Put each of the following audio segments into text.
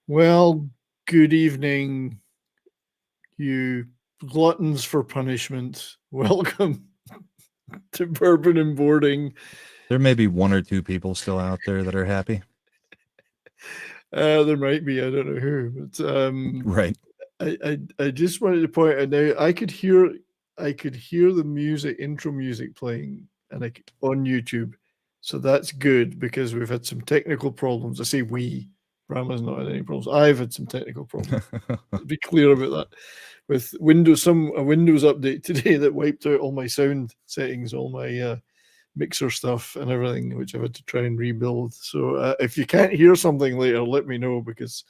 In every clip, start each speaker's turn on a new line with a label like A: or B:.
A: Well, good evening, you gluttons for punishment. Welcome to Bourbon and Boarding.
B: There may be one or two people still out there that are happy.
A: There might be, I don't know who, but
B: Right.
A: I just wanted to point out now I could hear the music, intro music playing, and on YouTube. So that's good because we've had some technical problems. I say we. Brahma's not had any problems. I've had some technical problems. Be clear about that. With a Windows update today that wiped out all my sound settings, all my mixer stuff and everything, which I've had to try and rebuild. So if you can't hear something later, let me know, because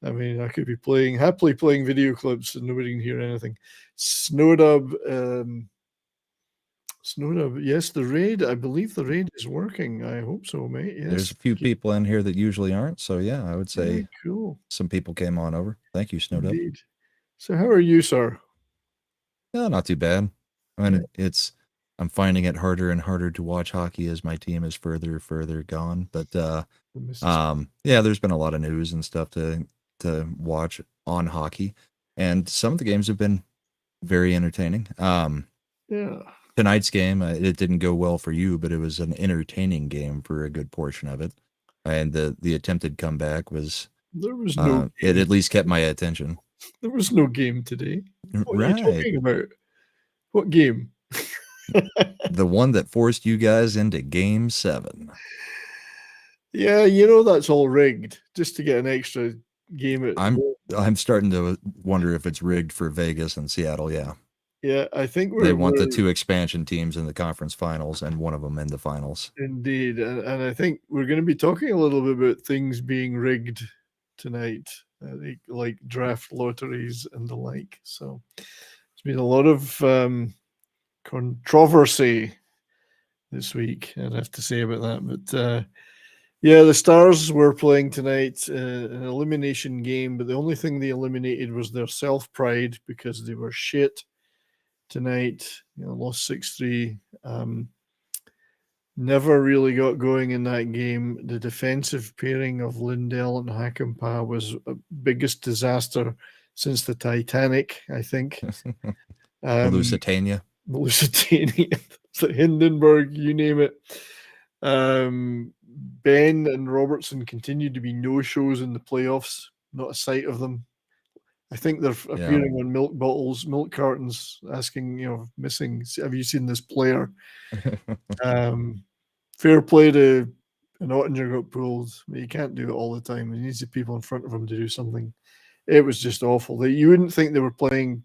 A: I mean, I could be happily playing video clips and nobody can hear anything. Snowdub, yes, the raid. I believe the raid is working. I hope so, mate. Yes.
B: There's a few people in here that usually aren't. So yeah, I would say
A: cool.
B: Some people came on over. Thank you, Snowdub.
A: Indeed. So how are you, sir?
B: Yeah, not too bad. I mean, I'm finding it harder and harder to watch hockey as my team is further gone. But yeah, there's been a lot of news and stuff to watch on hockey, and some of the games have been very entertaining.
A: Yeah.
B: Tonight's game, it didn't go well for you, but it was an entertaining game for a good portion of it. And the attempted comeback was
A: there was no
B: it at least kept my attention.
A: There was no game today. What
B: right.
A: are you talking about? What game?
B: The one that forced you guys into Game 7.
A: Yeah, that's all rigged just to get an extra game.
B: I'm starting to wonder if it's rigged for Vegas and Seattle. Yeah.
A: Yeah, I think
B: they want the two expansion teams in the conference finals and one of them in the finals.
A: Indeed, and I think we're going to be talking a little bit about things being rigged tonight, like draft lotteries and the like. So it's been a lot of controversy this week, I'd have to say about that. But yeah, the Stars were playing tonight, an elimination game, but the only thing they eliminated was their self-pride, because they were shit tonight. Lost 6-3. Never really got going in that game. The defensive pairing of Lindell and Hakanpää was a biggest disaster since the Titanic, I think.
B: Lusitania.
A: The Hindenburg, you name it. Ben and Robertson continued to be no-shows in the playoffs. Not a sight of them. I think they're appearing on milk bottles, milk cartons, asking, missing, have you seen this player? Fair play to an Ottinger got pulled, but you can't do it all the time. He needs the people in front of him to do something. It was just awful. You wouldn't think they were playing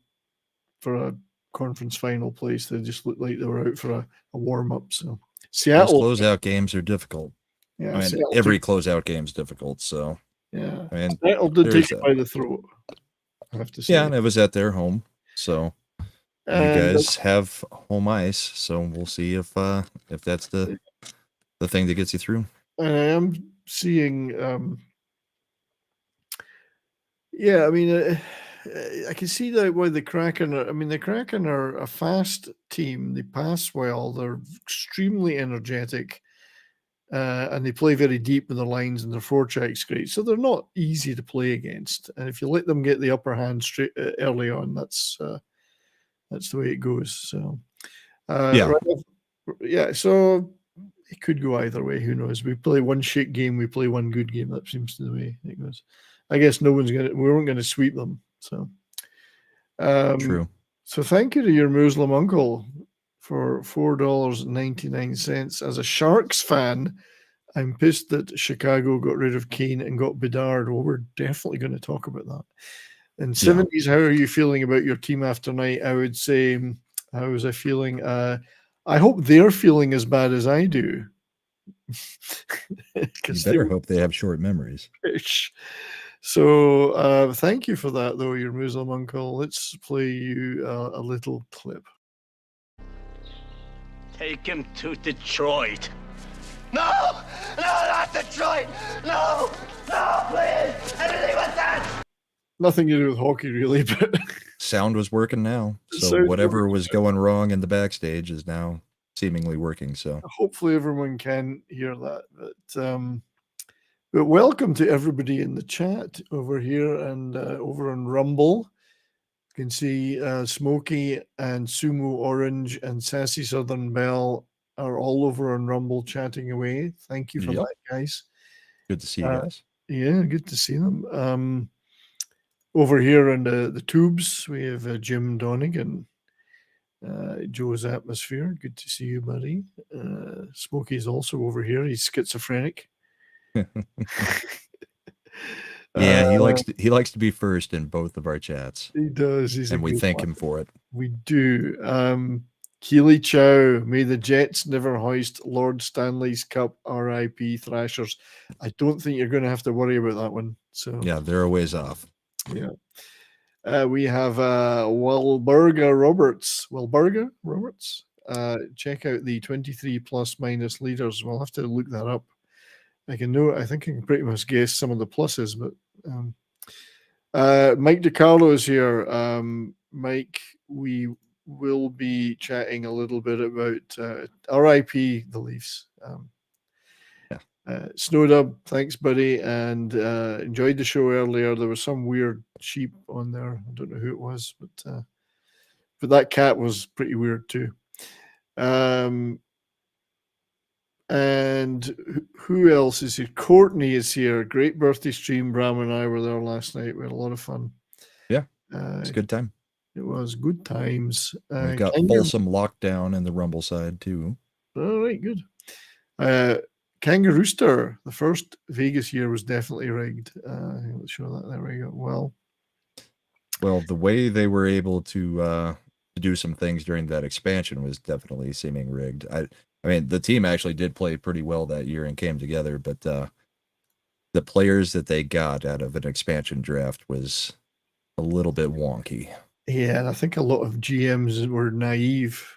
A: for a conference final place. They just looked like they were out for a warm-up. So Seattle,
B: those closeout games are difficult. Yeah, I mean, every closeout game is difficult. So
A: yeah, I mean, Seattle did take it by the throat, I have to say.
B: Yeah, and it was at their home, so you guys have home ice. So we'll see if that's the thing that gets you through.
A: I am seeing. Yeah, I mean, I can see that why the Kraken are. I mean, the Kraken are a fast team. They pass well. They're extremely energetic, and they play very deep in their lines, and their forecheck's great. So they're not easy to play against. And if you let them get the upper hand straight early on, that's the way it goes. So yeah. So it could go either way. Who knows? We play one shit game, we play one good game. That seems to be the way it goes. I guess we weren't going to sweep them. So,
B: true.
A: So thank you to your Muslim uncle for $4.99. As a Sharks fan, I'm pissed that Chicago got rid of Kane and got Bedard. Well, we're definitely going to talk about that. And 70s, how are you feeling about your team after night? I would say, how was I feeling? I hope they're feeling as bad as I do.
B: You better hope they have short memories.
A: So thank you for that, though, your Muslim uncle. Let's play you a little clip.
C: Take him to Detroit. No, not Detroit. No, please. Anything with that.
A: Nothing to do with hockey, really, but
B: sound was working now. So whatever was going wrong in the backstage is now seemingly working. So
A: hopefully everyone can hear that. But But welcome to everybody in the chat over here and over on Rumble. You can see Smokey and Sumo Orange and Sassy Southern Belle are all over on Rumble chatting away. Thank you for that, guys.
B: Good to see you guys.
A: Yeah, good to see them. Over here on the tubes, we have Jim Donegan, Joe's Atmosphere. Good to see you, buddy. Smokey's also over here. He's schizophrenic.
B: Yeah, he likes to be first in both of our chats.
A: He does.
B: And we thank him for it.
A: We do. Keely Chow, may the Jets never hoist Lord Stanley's Cup, RIP Thrashers. I don't think you're going to have to worry about that one. So
B: yeah, they're a ways off.
A: Yeah. We have Wilburga Roberts. Check out the 23 plus minus leaders. We'll have to look that up. I think I can pretty much guess some of the pluses, but Mike DiCarlo is here. Mike, we will be chatting a little bit about RIP the Leafs. Snowdub, thanks, buddy, and enjoyed the show earlier. There was some weird sheep on there. I don't know who it was, but that cat was pretty weird too. And who else is here? Courtney is here. Great birthday stream. Bram and I were there last night. We had a lot of fun.
B: Yeah, it's a good time.
A: It was good times.
B: We've got Folsom lockdown in the Rumble side too.
A: All right, good. Kangarooster, the first Vegas year was definitely rigged. Let's show that. There we go. Well,
B: the way they were able to do some things during that expansion was definitely seeming rigged. I mean, the team actually did play pretty well that year and came together, but the players that they got out of an expansion draft was a little bit wonky.
A: Yeah, and I think a lot of GMs were naive,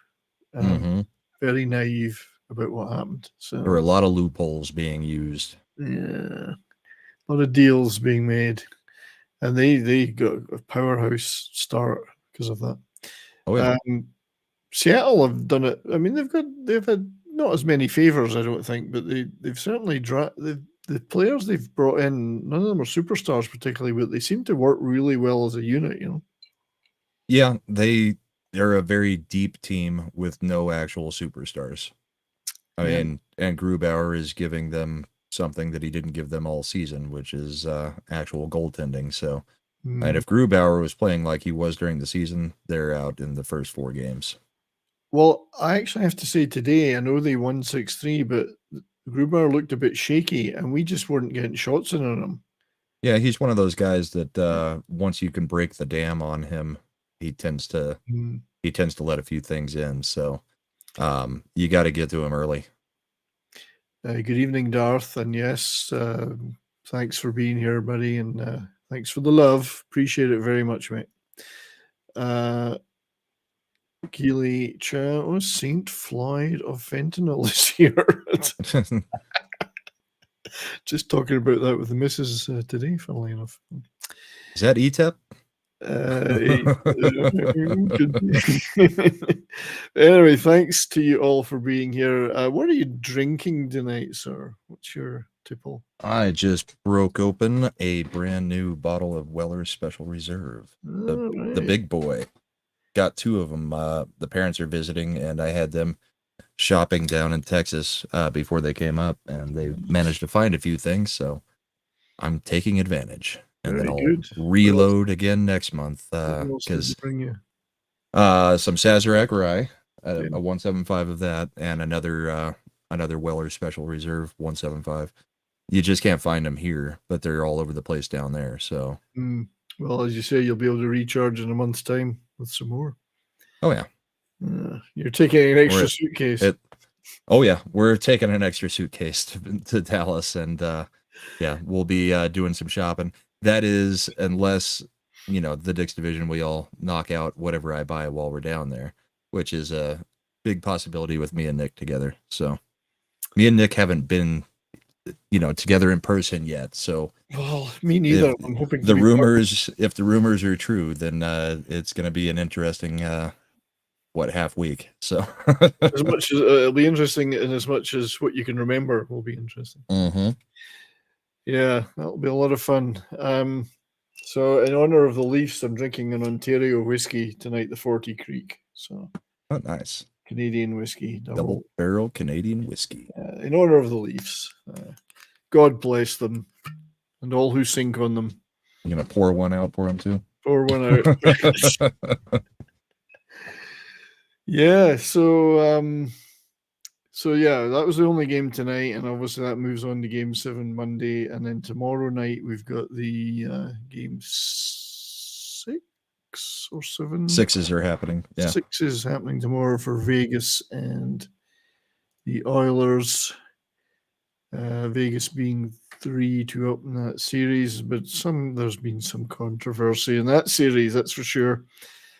A: very naive about what happened. So
B: there were a lot of loopholes being used.
A: Yeah, a lot of deals being made, and they got a powerhouse start because of that.
B: Oh yeah.
A: Seattle have done it. I mean, they've had not as many favors, I don't think, but they've certainly the players they've brought in. None of them are superstars particularly, but they seem to work really well as a unit. You know.
B: Yeah, they're a very deep team with no actual superstars. I mean, and Grubauer is giving them something that he didn't give them all season, which is actual goaltending. So, and if Grubauer was playing like he was during the season, they're out in the first 4 games.
A: Well, I actually have to say today, I know they won 6-3, but Grubauer looked a bit shaky, and we just weren't getting shots in on him.
B: Yeah, he's one of those guys that once you can break the dam on him, he tends to let a few things in. So you got to get to him early.
A: Good evening, Darth, and yes, thanks for being here, buddy, and thanks for the love. Appreciate it very much, mate. Keely Chow, Saint Floyd of Fentanyl is here. Just talking about that with the missus today, funnily enough.
B: Is that ETEP?
A: Anyway, thanks to you all for being here. What are you drinking tonight, sir? What's your tipple?
B: I just broke open a brand new bottle of Weller's Special Reserve, the big boy. Got 2 of them. The parents are visiting, and I had them shopping down in Texas before they came up, and they managed to find a few things, so I'm taking advantage. And then I'll reload again next month because some Sazerac Rye, a 175 of that, and another Weller's Special Reserve 175. You just can't find them here, but they're all over the place down there. So,
A: well, as you say, you'll be able to recharge in a month's time with some more.
B: Oh yeah,
A: you're taking an extra suitcase.
B: Oh yeah, we're taking an extra suitcase to Dallas, and yeah, we'll be doing some shopping. That is, unless, the Dick's Division, we all knock out whatever I buy while we're down there, which is a big possibility with me and Nick together. So me and Nick haven't been, together in person yet. So,
A: well, me neither. I'm hoping
B: if the rumors are true, then it's going to be an interesting, half week. So
A: as much as it'll be interesting, and as much as what you can remember will be interesting. Yeah, that'll be a lot of fun. So in honor of the Leafs, I'm drinking an Ontario whiskey tonight, the 40 Creek. So
B: Oh, nice.
A: Canadian whiskey,
B: Double barrel Canadian whiskey.
A: in honor of the Leafs. God bless them and all who sink on them.
B: You're going to pour one out for him too?
A: Pour one out. Yeah, so yeah, that was the only game tonight, and obviously that moves on to Game 7 Monday, and then tomorrow night we've got the Game 6 or 7.
B: Sixes are happening. Yeah.
A: 6 is happening tomorrow for Vegas and the Oilers. Vegas being 3-2 up in that series, but there's been some controversy in that series, that's for sure.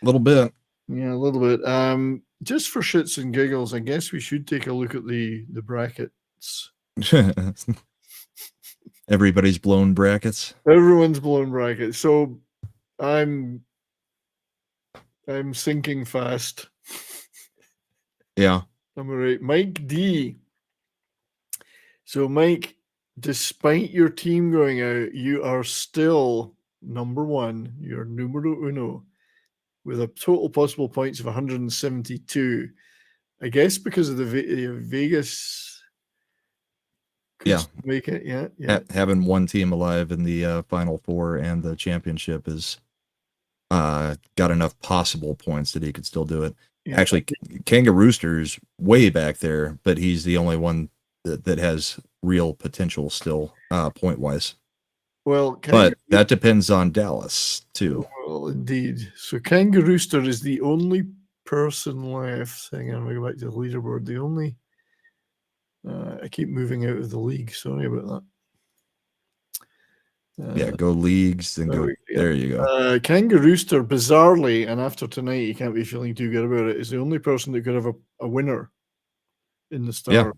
B: A little bit.
A: Yeah, a little bit. Just for shits and giggles, I guess we should take a look at the brackets.
B: Everybody's blown brackets.
A: Everyone's blown brackets. So I'm sinking fast.
B: Yeah.
A: Number 8, Mike D. So Mike, despite your team going out, you are still number 1. You're numero uno, with a total possible points of 172. I guess because of the Vegas could make it. Yeah.
B: Having one team alive in the Final Four and the championship is got enough possible points that he could still do it. Yeah. Actually, Kangarooster's way back there, but he's the only one that has real potential still point-wise.
A: Well,
B: but that depends on Dallas too.
A: Well, indeed. So Kangarooster is the only person left. Hang on, we go back to the leaderboard. The only I keep moving out of the league. Sorry about that.
B: Go leagues, then go. There you go.
A: Kangarooster, bizarrely, and after tonight, you can't be feeling too good about it, is the only person that could have a winner in the Stars.
B: Yeah,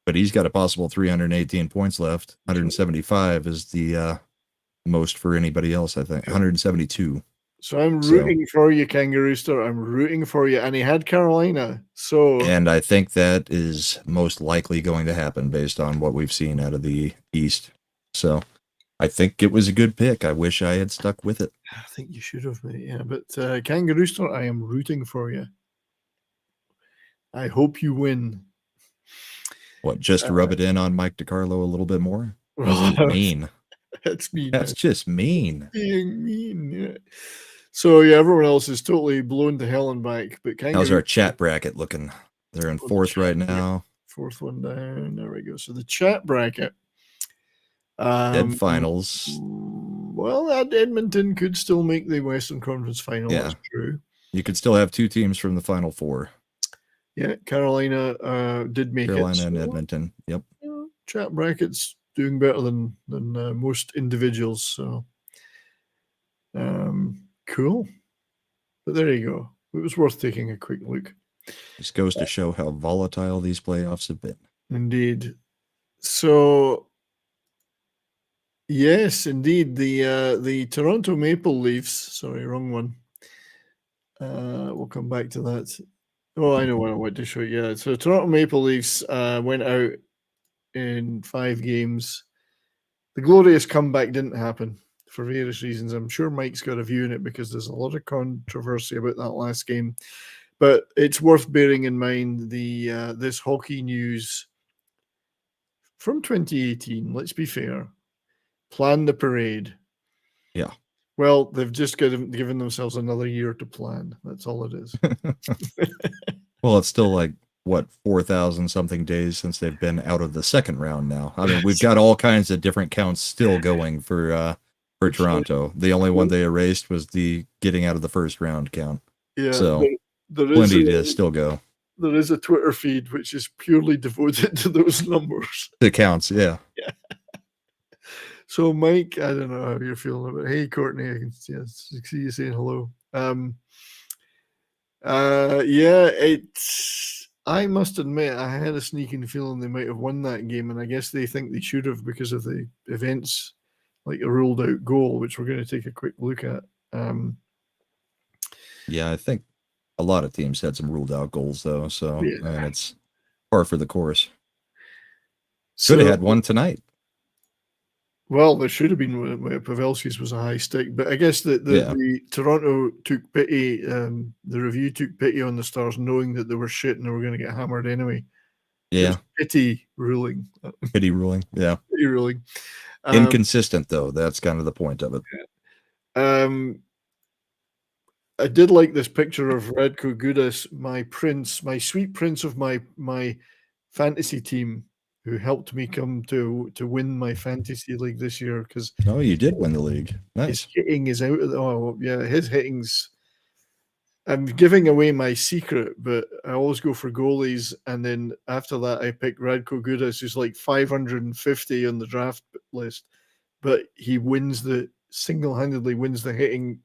B: but he's got a possible 318 points left. 175 is the most for anybody else, I think. 172.
A: So I'm rooting for you, Kangarooster. I'm rooting for you. And he had Carolina.
B: And I think that is most likely going to happen based on what we've seen out of the East. So I think it was a good pick. I wish I had stuck with it.
A: I think you should have, mate. Yeah, but Kangarooster, I am rooting for you. I hope you win.
B: What, just to rub it in on Mike DiCarlo a little bit more? That's mean.
A: That's mean.
B: That's just mean.
A: Being mean, yeah. So, yeah, everyone else is totally blown to hell and back. But
B: how's our chat bracket looking? They're in 4th right now.
A: 4th one down. There we go. So the chat bracket.
B: Dead finals.
A: Well, Edmonton could still make the Western Conference final. Yeah. That's true.
B: You could still have 2 teams from the Final Four.
A: Yeah, Carolina did make
B: Carolina and Edmonton. Yep.
A: Chat brackets doing better than most individuals. So, cool. But there you go. It was worth taking a quick look.
B: This goes to show how volatile these playoffs have been.
A: Indeed. So, yes, indeed. The Toronto Maple Leafs. Sorry, wrong one. We'll come back to that. Oh, I know what I want to show you. Yeah. So Toronto Maple Leafs went out in 5 games. The glorious comeback didn't happen for various reasons. I'm sure Mike's got a view in it because there's a lot of controversy about that last game. But it's worth bearing in mind this hockey news from 2018. Let's be fair. Plan the parade.
B: Yeah.
A: Well, they've just given themselves another year to plan. That's all it is.
B: Well, it's still like, what, 4,000 something days since they've been out of the second round now. I mean, we've got all kinds of different counts still going for Toronto. The only one they erased was the getting out of the first round count. Yeah. So there is plenty to still go.
A: There is a Twitter feed which is purely devoted to those numbers.
B: The counts, yeah.
A: Yeah. So, Mike, I don't know how you're feeling about it. Hey, Courtney, I can see you saying hello. I must admit, I had a sneaking feeling they might have won that game, and I guess they think they should have because of the events, like a ruled out goal, which we're going to take a quick look at.
B: Yeah, I think a lot of teams had some ruled out goals, though, so it's par for the course. Could have had one tonight.
A: Well, there should have been where Pavelski's was a high stick, but I guess the Toronto took pity. The review took pity on the Stars, knowing that they were shit and they were going to get hammered anyway.
B: Yeah,
A: pity ruling.
B: Pity ruling. Yeah,
A: Pity ruling.
B: Inconsistent though. That's kind of the point of it.
A: I did like this picture of Radko Gudas, my prince, my sweet prince of my fantasy team, who helped me come to win my fantasy league this year, because
B: Oh, you did win the league. Nice.
A: his hitting is out of his hitting's. I'm giving away my secret, but I always go for goalies, and then after that I pick Radko Gudas, who's like 550 on the draft list, but he single-handedly wins the hitting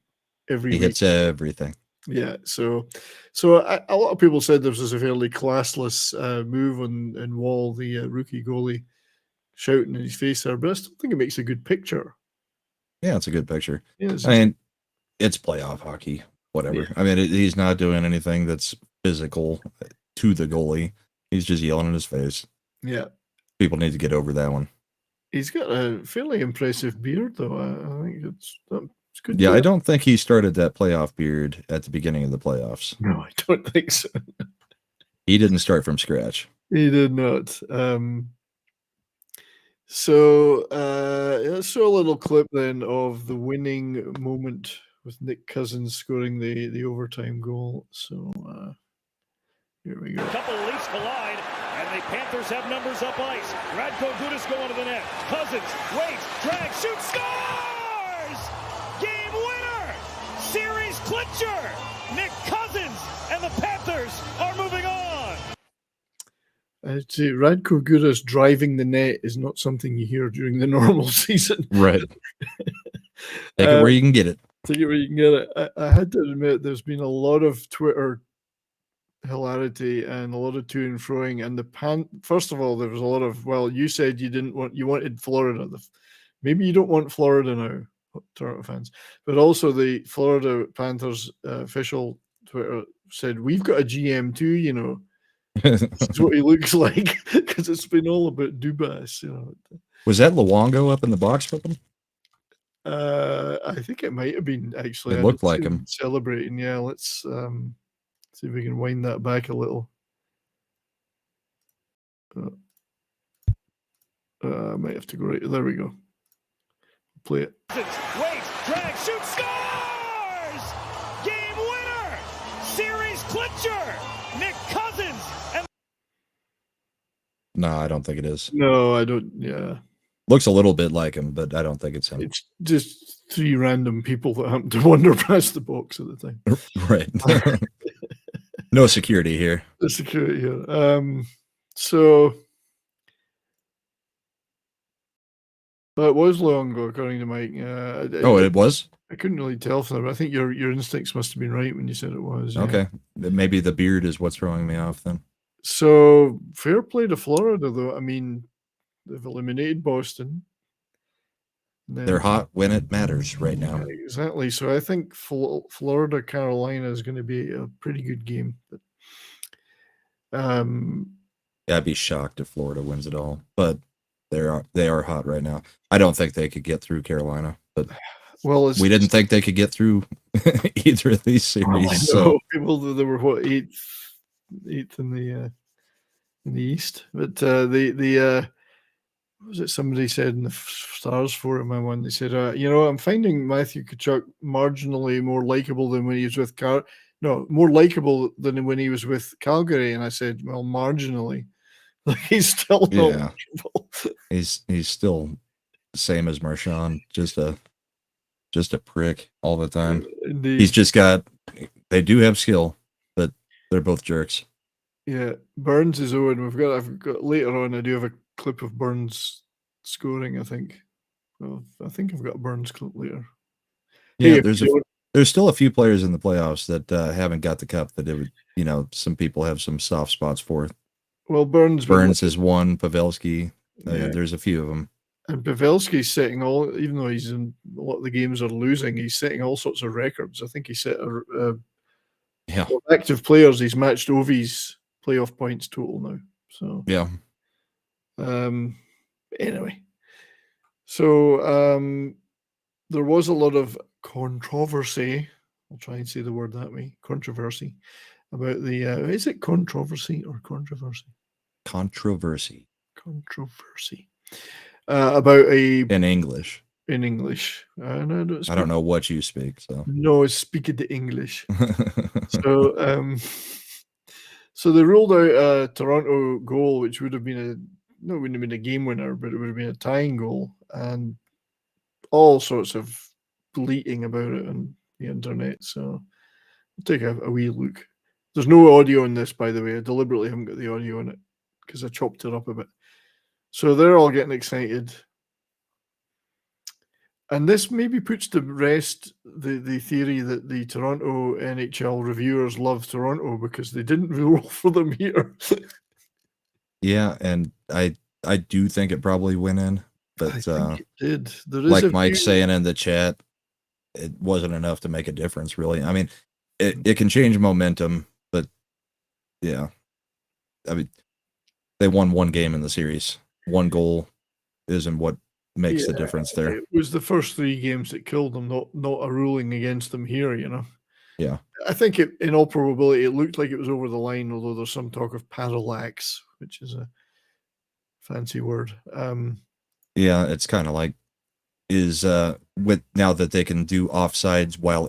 A: every week.
B: He hits everything.
A: Yeah, so a lot of people said this was a fairly classless move on Wall, the rookie goalie, shouting in his face there, but I still think it makes a good picture.
B: Yeah, it's a good picture.
A: Yeah,
B: I mean, it's playoff hockey, whatever.
A: Yeah.
B: I mean, he's not doing anything that's physical to the goalie. He's just yelling in his face.
A: Yeah.
B: People need to get over that one.
A: He's got a fairly impressive beard, though. I think it's good.
B: Yeah, I don't think he started that playoff beard at the beginning of the playoffs.
A: No, I don't think so.
B: He didn't start from scratch.
A: He did not. So let's show a little clip then of the winning moment with Nick Cousins scoring the overtime goal. So here we go.
D: A couple of Leafs collide, and the Panthers have numbers up ice. Radko Gudas going to the net. Cousins waits, drags, shoots, scores! Game winner! Series clincher! Nick Cousins and the Panthers are moving on.
A: I'd say Radko Gudas driving the net is not something you hear during the normal season.
B: Right. Take it where you can get it.
A: Take it where you can get it. I had to admit, there's been a lot of Twitter hilarity and a lot of to and froing. And first of all, there was a lot of, well, you said you wanted Florida. Maybe you don't want Florida now, Toronto fans. But also the Florida Panthers official Twitter said, we've got a GM too, you know. This is what he looks like, because it's been all about Dubas, you know.
B: Was that Luongo up in the box with him?
A: I think it might have been, actually.
B: It looked like him
A: celebrating. Yeah, let's see if we can wind that back a little. I might have to go right there. We go. Play it.
D: Waits, drags, shoots, scores! Game winner! Series clincher! Nick Cousins and
B: No, I don't think it is.
A: No, I don't. Yeah.
B: Looks a little bit like him, but I don't think it's him.
A: It's just three random people that happen to wander past the box at the time.
B: Right. No security here.
A: The security here. So that was Luongo, according to Mike.
B: It was?
A: I couldn't really tell from that, but I think your instincts must have been right when you said it was. Yeah.
B: Okay. Maybe the beard is what's throwing me off then.
A: So fair play to Florida, though. I mean, they've eliminated Boston.
B: They're hot when it matters right now.
A: Exactly. So I think Florida Carolina is going to be a pretty good game. But
B: I'd be shocked if Florida wins it all. But they are hot right now. I don't think they could get through Carolina, but we didn't think they could get through either of these series. So
A: people, they were what, eighth in the East, but what was it somebody said in the Stars forum? They said, I'm finding Matthew Tkachuk marginally more likable than when he was with more likable than when he was with Calgary. And I said, well, marginally. Like, he's still not likable.
B: He's still the same as Marchand, just a prick all the time.
A: Indeed.
B: He's just they do have skill, but they're both jerks.
A: Yeah, Burns is Owen. I've got later on. I do have a clip of Burns scoring. I think. Well, I think I've got a Burns clip later.
B: Yeah, there's still a few players in the playoffs that haven't got the cup that it would, some people have some soft spots for.
A: Well, Burns
B: is one. Pavelski. There's a few of them.
A: And Pavelski's setting even though he's in a lot of the games are losing, he's setting all sorts of records. I think he set active players. He's matched Ovi's playoff points total now. So
B: yeah.
A: Anyway, So there was a lot of controversy. I'll try and say the word that way. Controversy about the. Is it controversy or controversy?
B: Controversy.
A: Controversy about a
B: In English.
A: in English. No,
B: I don't know what you speak, so.
A: No, speak the English. So, so they ruled out a Toronto goal, which would have been it wouldn't have been a game winner, but it would have been a tying goal, and all sorts of bleating about it on the internet. So we'll take a wee look. There's no audio in this, by the way. I deliberately haven't got the audio in it because I chopped it up a bit. So they're all getting excited. And this maybe puts to rest the theory that the Toronto NHL reviewers love Toronto because they didn't rule for them here.
B: Yeah, and I do think it probably went in, but
A: I think it did. There is
B: like
A: a
B: Mike's
A: few-
B: saying in the chat, it wasn't enough to make a difference, really. I mean, it can change momentum, but yeah. I mean, they won one game in the series. One goal isn't what makes the
A: Yeah,
B: difference there.
A: It was the first 3 games that killed them, not a ruling against them here, you know.
B: Yeah.
A: I think in all probability, it looked like it was over the line, although there's some talk of parallax, which is a fancy word.
B: Yeah, it's kind of like with now that they can do offsides while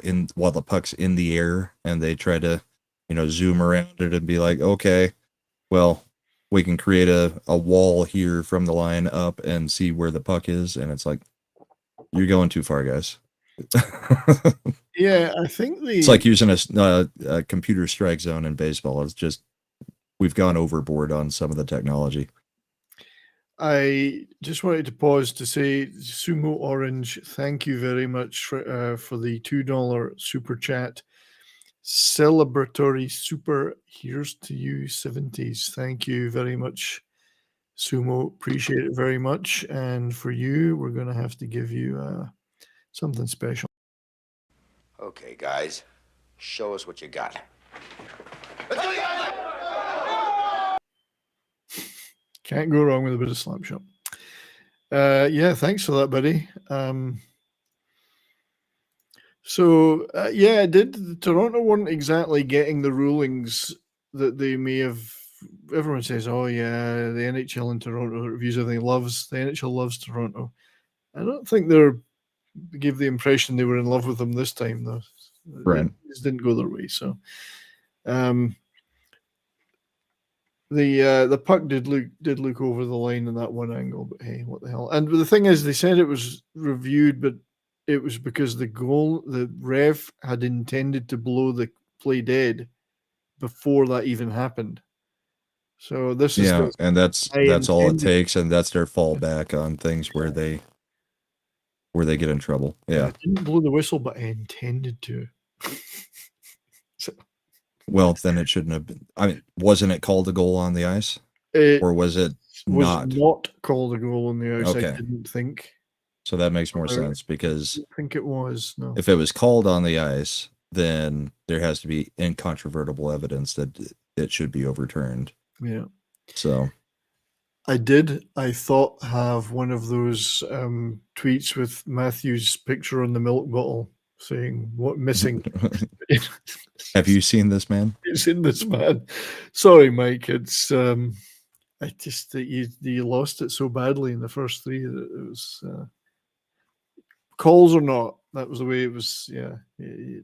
B: the puck's in the air, and they try to, zoom around it and be like, okay, well, we can create a wall here from the line up and see where the puck is, and it's like, you're going too far, guys.
A: Yeah, I think
B: It's like using a computer strike zone in baseball. It's just, we've gone overboard on some of the technology.
A: I just wanted to pause to say, Sumo Orange, thank you very much for the $2 super chat. Celebratory super, here's to you, 70s. Thank you very much, Sumo. Appreciate it very much. And for you, we're going to have to give you something special.
E: Okay, guys, show us what you got.
A: Can't go wrong with a bit of slap shot. Yeah, thanks for that, buddy. Yeah, Toronto weren't exactly getting the rulings that they may have. Everyone says, "Oh yeah, the NHL in Toronto reviews everything. The NHL loves Toronto." I don't think they gave the impression they were in love with them this time, though.
B: Right.
A: It didn't go their way. So, the puck did look over the line in that one angle, but hey, what the hell? And the thing is, they said it was reviewed, but it was because the ref had intended to blow the play dead before that even happened. So this is
B: and that's all it takes, and that's their fallback on things where they get in trouble. Yeah.
A: I didn't blow the whistle, but I intended to.
B: Well, then it shouldn't have been. I mean, wasn't it called a goal on the ice, or was it not?
A: Not called a goal on the ice.
B: Okay.
A: I didn't think.
B: So that makes more sense, because
A: I think it was. No.
B: if it was called on the ice, then there has to be incontrovertible evidence that it should be overturned.
A: Yeah.
B: So
A: I thought, have one of those tweets with Matthew's picture on the milk bottle saying, "What missing?"
B: Have you seen this man?
A: It's in this man. Sorry, Mike. It's I just you lost it so badly in the first 3 that it was calls or not. That was the way it was. Yeah.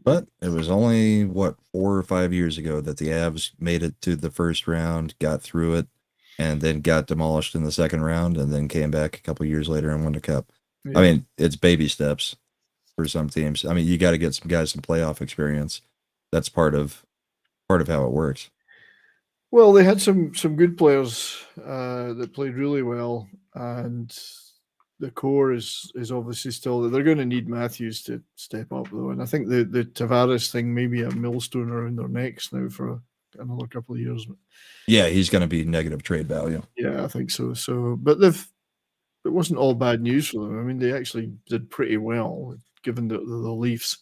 B: But it was only 4 or 5 years ago that the Avs made it to the first round, got through it, and then got demolished in the second round, and then came back a couple years later and won the cup. Yeah. I mean, it's baby steps for some teams. I mean, you got to get some guys some playoff experience. That's part of how it works.
A: Well, they had some good players that played really well, and the core is obviously still. They're going to need Matthews to step up, though, and I think the Tavares thing may be a millstone around their necks now for another couple of years.
B: Yeah, he's going to be negative trade value.
A: Yeah, I think so. So, but it wasn't all bad news for them. I mean, they actually did pretty well given the Leafs.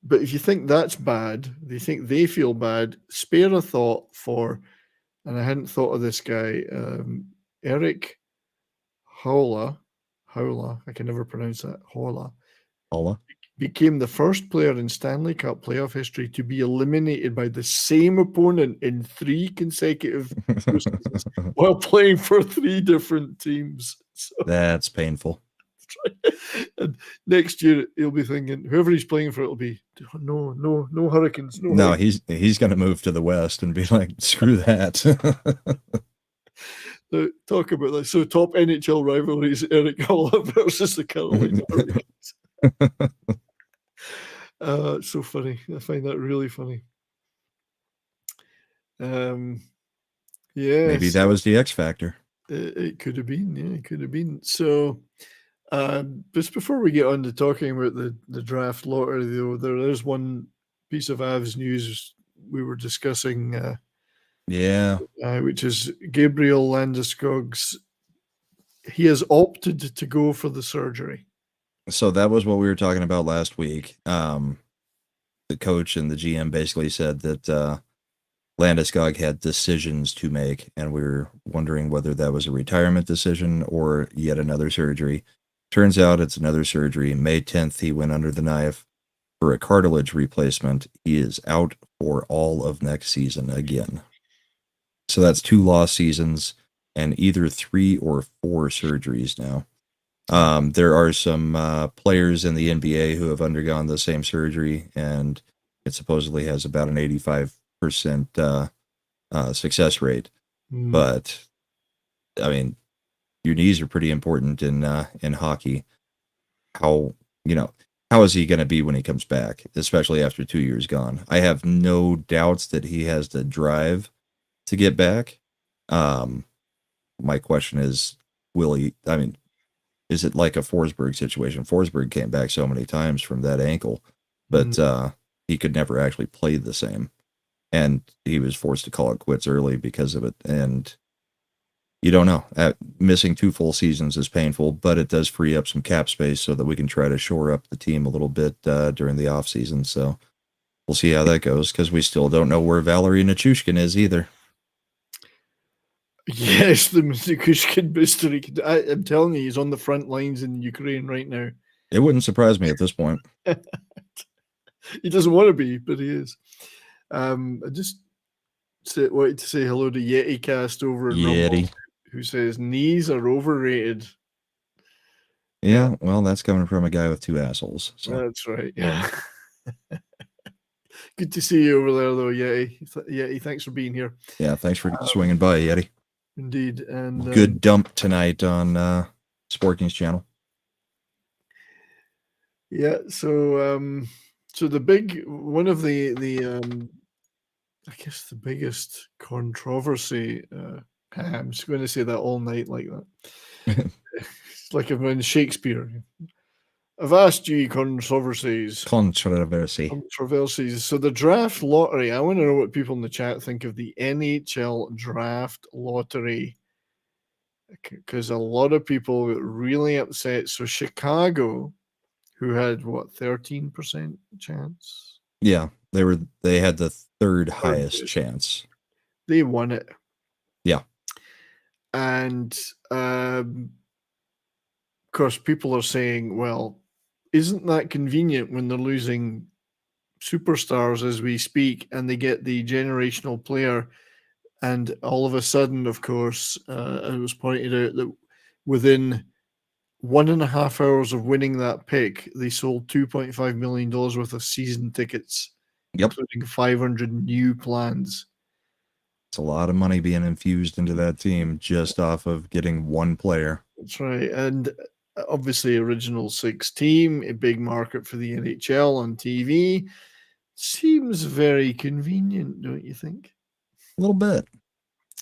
A: But if you think that's bad, you think they feel bad, spare a thought for and I hadn't thought of this guy, Eric Howler, I can never pronounce that,
B: Paula.
A: became the first player in Stanley Cup playoff history to be eliminated by the same opponent in 3 consecutive postseasons while playing for 3 different teams. So,
B: That's painful.
A: and next year he'll be thinking, whoever he's playing for, it'll be no Hurricanes.
B: No, he's going to move to the West and be like, screw that.
A: Talk about that. So top NHL rivalries: Eric Howler versus the Carolina Hurricanes. So funny. I find that really funny. Yeah,
B: Maybe that was the X factor.
A: It could have been. Yeah, it could have been. So, just before we get on to talking about the draft lottery, though, there is one piece of Avs news we were discussing. Which is Gabriel Landeskog's. He has opted to go for the surgery.
B: So that was what we were talking about last week. The coach and the GM basically said that Landeskog had decisions to make, and we were wondering whether that was a retirement decision or yet another surgery. Turns out it's another surgery. May 10th, he went under the knife for a cartilage replacement. He is out for all of next season again. So that's 2 lost seasons and either 3 or 4 surgeries now. There are some players in the NBA who have undergone the same surgery, and it supposedly has about an 85% success rate. But, I mean, your knees are pretty important in hockey. How is he going to be when he comes back, especially after 2 years gone? I have no doubts that he has the drive to get back. My question is, will he? I mean, is it like a Forsberg situation? Forsberg came back so many times from that ankle, but he could never actually play the same, and he was forced to call it quits early because of it. And you don't know. Missing 2 full seasons is painful, but it does free up some cap space so that we can try to shore up the team a little bit during the off season. So we'll see how that goes, because we still don't know where Valerie Nichushkin is either.
A: Yes, the Nichushkin mystery. I'm telling you, he's on the front lines in Ukraine right now.
B: It wouldn't surprise me at this point.
A: He doesn't want to be, but he is. I just wanted to say hello to Yeti Cast over in Rumble, who says knees are overrated.
B: Yeah, well, that's coming from a guy with 2 assholes. So.
A: That's right. Yeah. Good to see you over there, though, Yeti. Yeti, thanks for being here.
B: Yeah, thanks for swinging by, Yeti.
A: Indeed. And
B: good dump tonight on Sporking's channel.
A: Yeah, so the big one of the I guess the biggest controversy. I'm just going to say that all night like that. It's like I'm in Shakespeare. I've asked you controversies. Controversies. So the draft lottery. I want to know what people in the chat think of the NHL draft lottery, because a lot of people get really upset. So Chicago, who had 13% chance?
B: Yeah, they had the third highest chance.
A: They won it.
B: Yeah.
A: And of course, people are saying, well, isn't that convenient when they're losing superstars as we speak and they get the generational player? And all of a sudden, of course, it was pointed out that within 1.5 hours of winning that pick, they sold $2.5 million worth of season tickets, including 500 new plans.
B: It's a lot of money being infused into that team just off of getting one player.
A: That's right. And obviously, Original Six team, a big market for the NHL on TV. Seems very convenient, don't you think?
B: A little bit.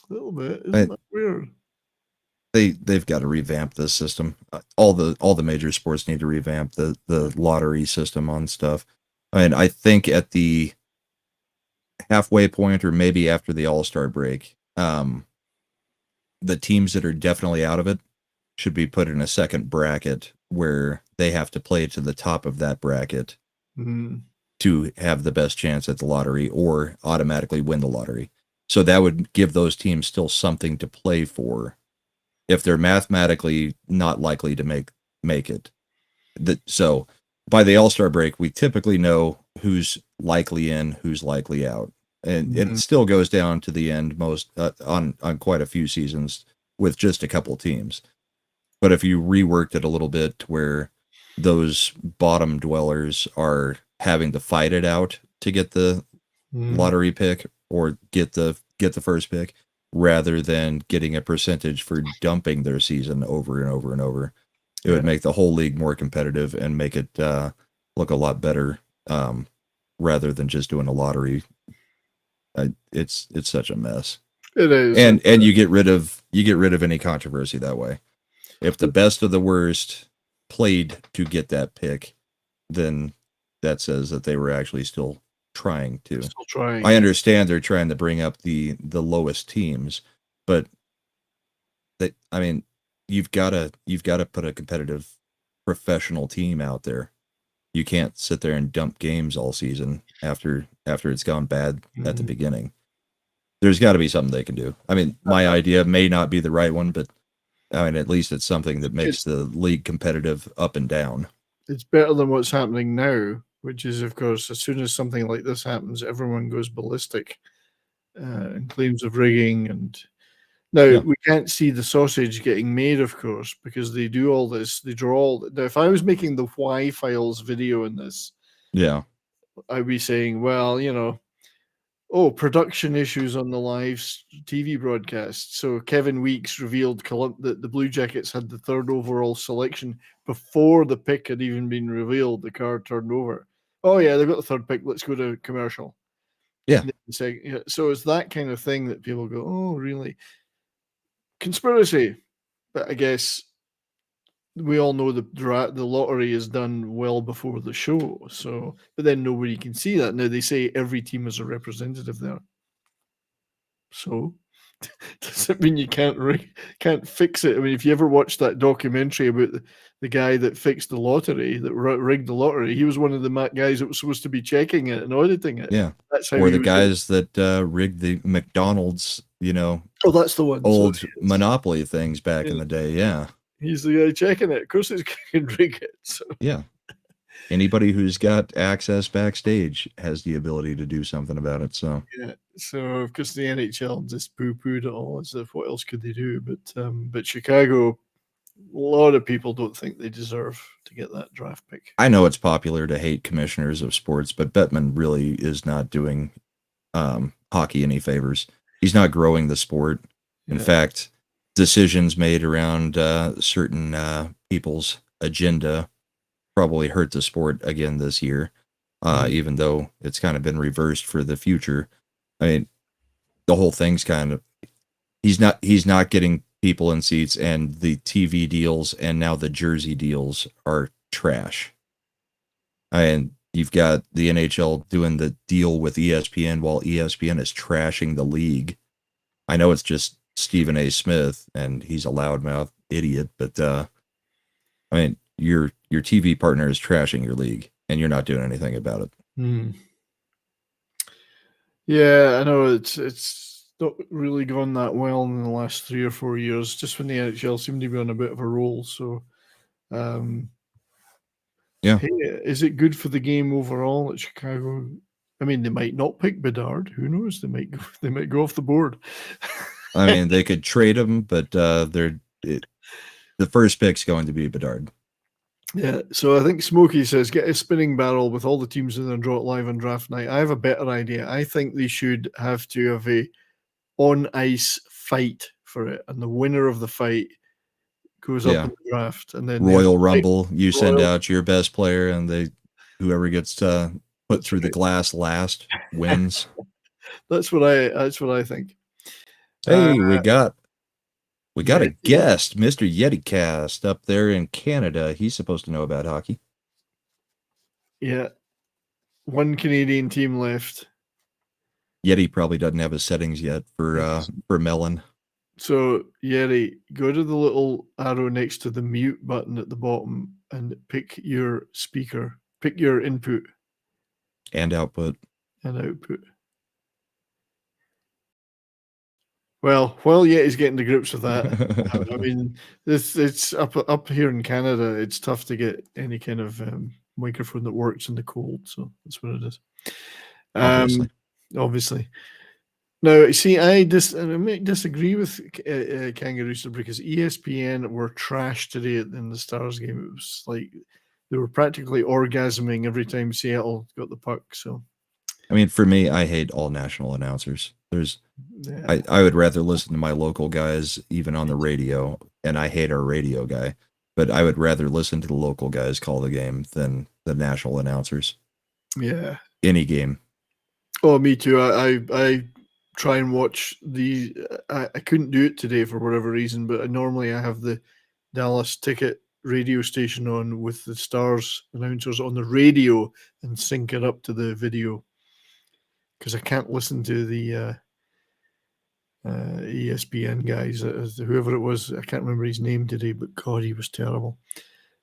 A: A little bit. Isn't that weird?
B: They've got to revamp this system. All the major sports need to revamp the lottery system on stuff. I mean, I think at the halfway point, or maybe after the All-Star break, the teams that are definitely out of it should be put in a second bracket where they have to play to the top of that bracket to have the best chance at the lottery or automatically win the lottery. So that would give those teams still something to play for if they're mathematically not likely to make it. So by the All-Star break, we typically know who's likely in, who's likely out. And it still goes down to the end most on quite a few seasons with just a couple teams. But if you reworked it a little bit to where those bottom dwellers are having to fight it out to get the lottery pick or get the first pick rather than getting a percentage for dumping their season over and over and over, it would make the whole league more competitive and make it look a lot better rather than just doing a lottery. It's such a mess.
A: It is.
B: And you get rid of any controversy that way. If the best of the worst played to get that pick, then that says that they were actually still trying to.
A: Still trying.
B: I understand they're trying to bring up the lowest teams, but you've got to put a competitive professional team out there. You can't sit there and dump games all season after it's gone bad at the beginning. There's got to be something they can do. I mean, my idea may not be the right one, but I mean, at least it's something that makes the league competitive up and down.
A: It's better than what's happening now, which is, of course, as soon as something like this happens, everyone goes ballistic and claims of rigging. And now we can't see the sausage getting made, of course, because they do all this. They draw all. Now, if I was making the Y Files video in this, I'd be saying, well, production issues on the live TV broadcast. So Kevin Weeks revealed that the Blue Jackets had the third overall selection before the pick had even been revealed. The card turned over. Oh yeah, they've got the third pick. Let's go to commercial.
B: Yeah.
A: So it's that kind of thing that people go, oh, really? Conspiracy. But I guess we all know the lottery is done well before the show. So, but then nobody can see that. Now they say every team has a representative there. So does it mean you can't fix it? I mean, if you ever watched that documentary about the guy that fixed the lottery, that rigged the lottery, he was one of the guys that was supposed to be checking it and auditing it.
B: Yeah,
A: that's how.
B: Or the guys that rigged the McDonald's,
A: Oh, that's the one.
B: Old Monopoly things back in the day. Yeah,
A: he's the guy checking it. Of course, he's can rig it. So.
B: Yeah. Anybody who's got access backstage has the ability to do something about it. So
A: of course the NHL just poo-pooed it all as if what else could they do? But Chicago, a lot of people don't think they deserve to get that draft pick.
B: I know it's popular to hate commissioners of sports, but Bettman really is not doing hockey any favors. He's not growing the sport. In fact, decisions made around certain people's agenda probably hurt the sport again this year, even though it's kind of been reversed for the future. I mean, the whole thing's kind of he's not getting people in seats, and the TV deals and now the jersey deals are trash. And you've got the NHL doing the deal with ESPN while ESPN is trashing the league. I know it's just Stephen A. Smith, and he's a loudmouth idiot, but I mean, your TV partner is trashing your league, and you're not doing anything about it.
A: Yeah, I know it's not really gone that well in the last 3 or 4 years. Just when the NHL seemed to be on a bit of a roll. So, hey, is it good for the game overall at Chicago? I mean, they might not pick Bedard. Who knows? They might go off the board.
B: I mean, they could trade him, but the first pick's going to be Bedard.
A: Yeah, so I think Smokey says get a spinning barrel with all the teams in there and draw it live on draft night. I have a better idea. I think they should have to have a on-ice fight for it, and the winner of the fight goes up in the draft. And then
B: Royal Rumble, you send out your best player, and whoever gets put through the glass last wins.
A: That's what I think.
B: Hey, we got a guest, Mr. YetiCast, up there in Canada. He's supposed to know about hockey.
A: Yeah. One Canadian team left.
B: Yeti probably doesn't have his settings yet for Melon.
A: So, Yeti, go to the little arrow next to the mute button at the bottom and pick your speaker. Pick your input.
B: And output.
A: Well, yeah, he's getting to grips with that. I mean, it's up here in Canada. It's tough to get any kind of microphone that works in the cold. So that's what it is. Obviously. Now, see, I might disagree with Kangaroo because ESPN were trash today in the Stars game. It was like they were practically orgasming every time Seattle got the puck. So,
B: I mean, for me, I hate all national announcers. I would rather listen to my local guys, even on the radio, and I hate our radio guy, but I would rather listen to the local guys call the game than the national announcers.
A: Yeah.
B: Any game.
A: Oh, me too. I try and watch I couldn't do it today for whatever reason, but normally I have the Dallas Ticket radio station on with the Stars announcers on the radio and sync it up to the video because I can't listen to the ESPN guys, whoever it was. I can't remember his name today, but God, he was terrible.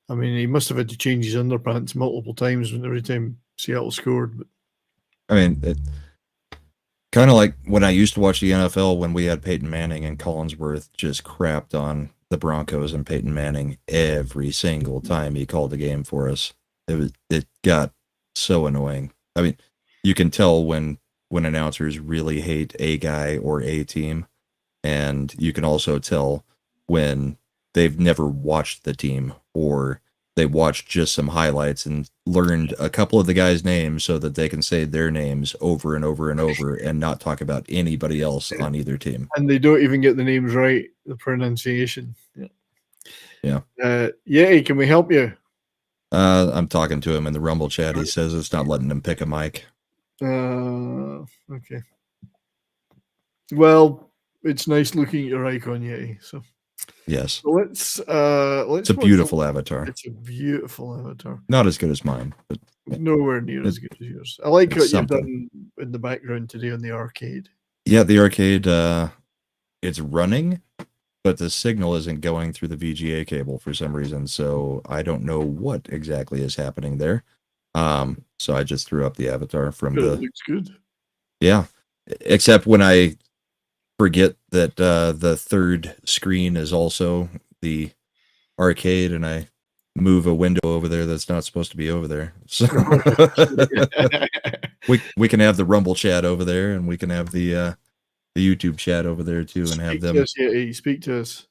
A: I mean, he must have had to change his underpants multiple times every time Seattle scored. But
B: I mean, kind of like when I used to watch the NFL when we had Peyton Manning and Collinsworth just crapped on the Broncos and Peyton Manning every single time he called the game for us. It got so annoying. I mean, you can tell when announcers really hate a guy or a team, and you can also tell when they've never watched the team or they watched just some highlights and learned a couple of the guys' names so that they can say their names over and over and over and not talk about anybody else on either team.
A: And they don't even get the names right, the pronunciation.
B: Yeah.
A: Yeti, can we help you?
B: I'm talking to him in the Rumble chat. He says it's not letting him pick a mic.
A: Okay. Well, it's nice looking at your icon, Yeti. So
B: yes,
A: so let's.
B: It's a beautiful avatar.
A: It's a beautiful avatar.
B: Not as good as mine, but
A: nowhere near as good as yours. I like what you've done in the background today on the arcade.
B: Yeah, the arcade. It's running, but the signal isn't going through the VGA cable for some reason. So I don't know what exactly is happening there. So I just threw up the avatar from
A: It looks good.
B: Yeah, except when I forget that the third screen is also the arcade, and I move a window over there that's not supposed to be over there. So we can have the Rumble chat over there, and we can have the YouTube chat over there too, and have them.
A: Speak to us.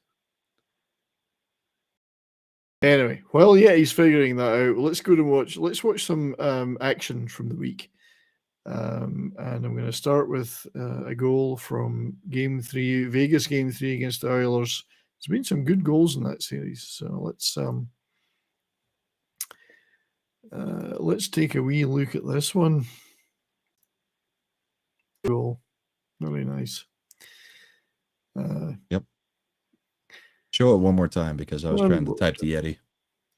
A: Anyway, well, yeah, he's figuring that out. Let's watch some action from the week. And I'm going to start with a goal from Game 3, Vegas Game 3 against the Oilers. There's been some good goals in that series, so let's take a wee look at this one. Goal, really nice.
B: Yep. Show it one more time because I was trying to type the Yeti.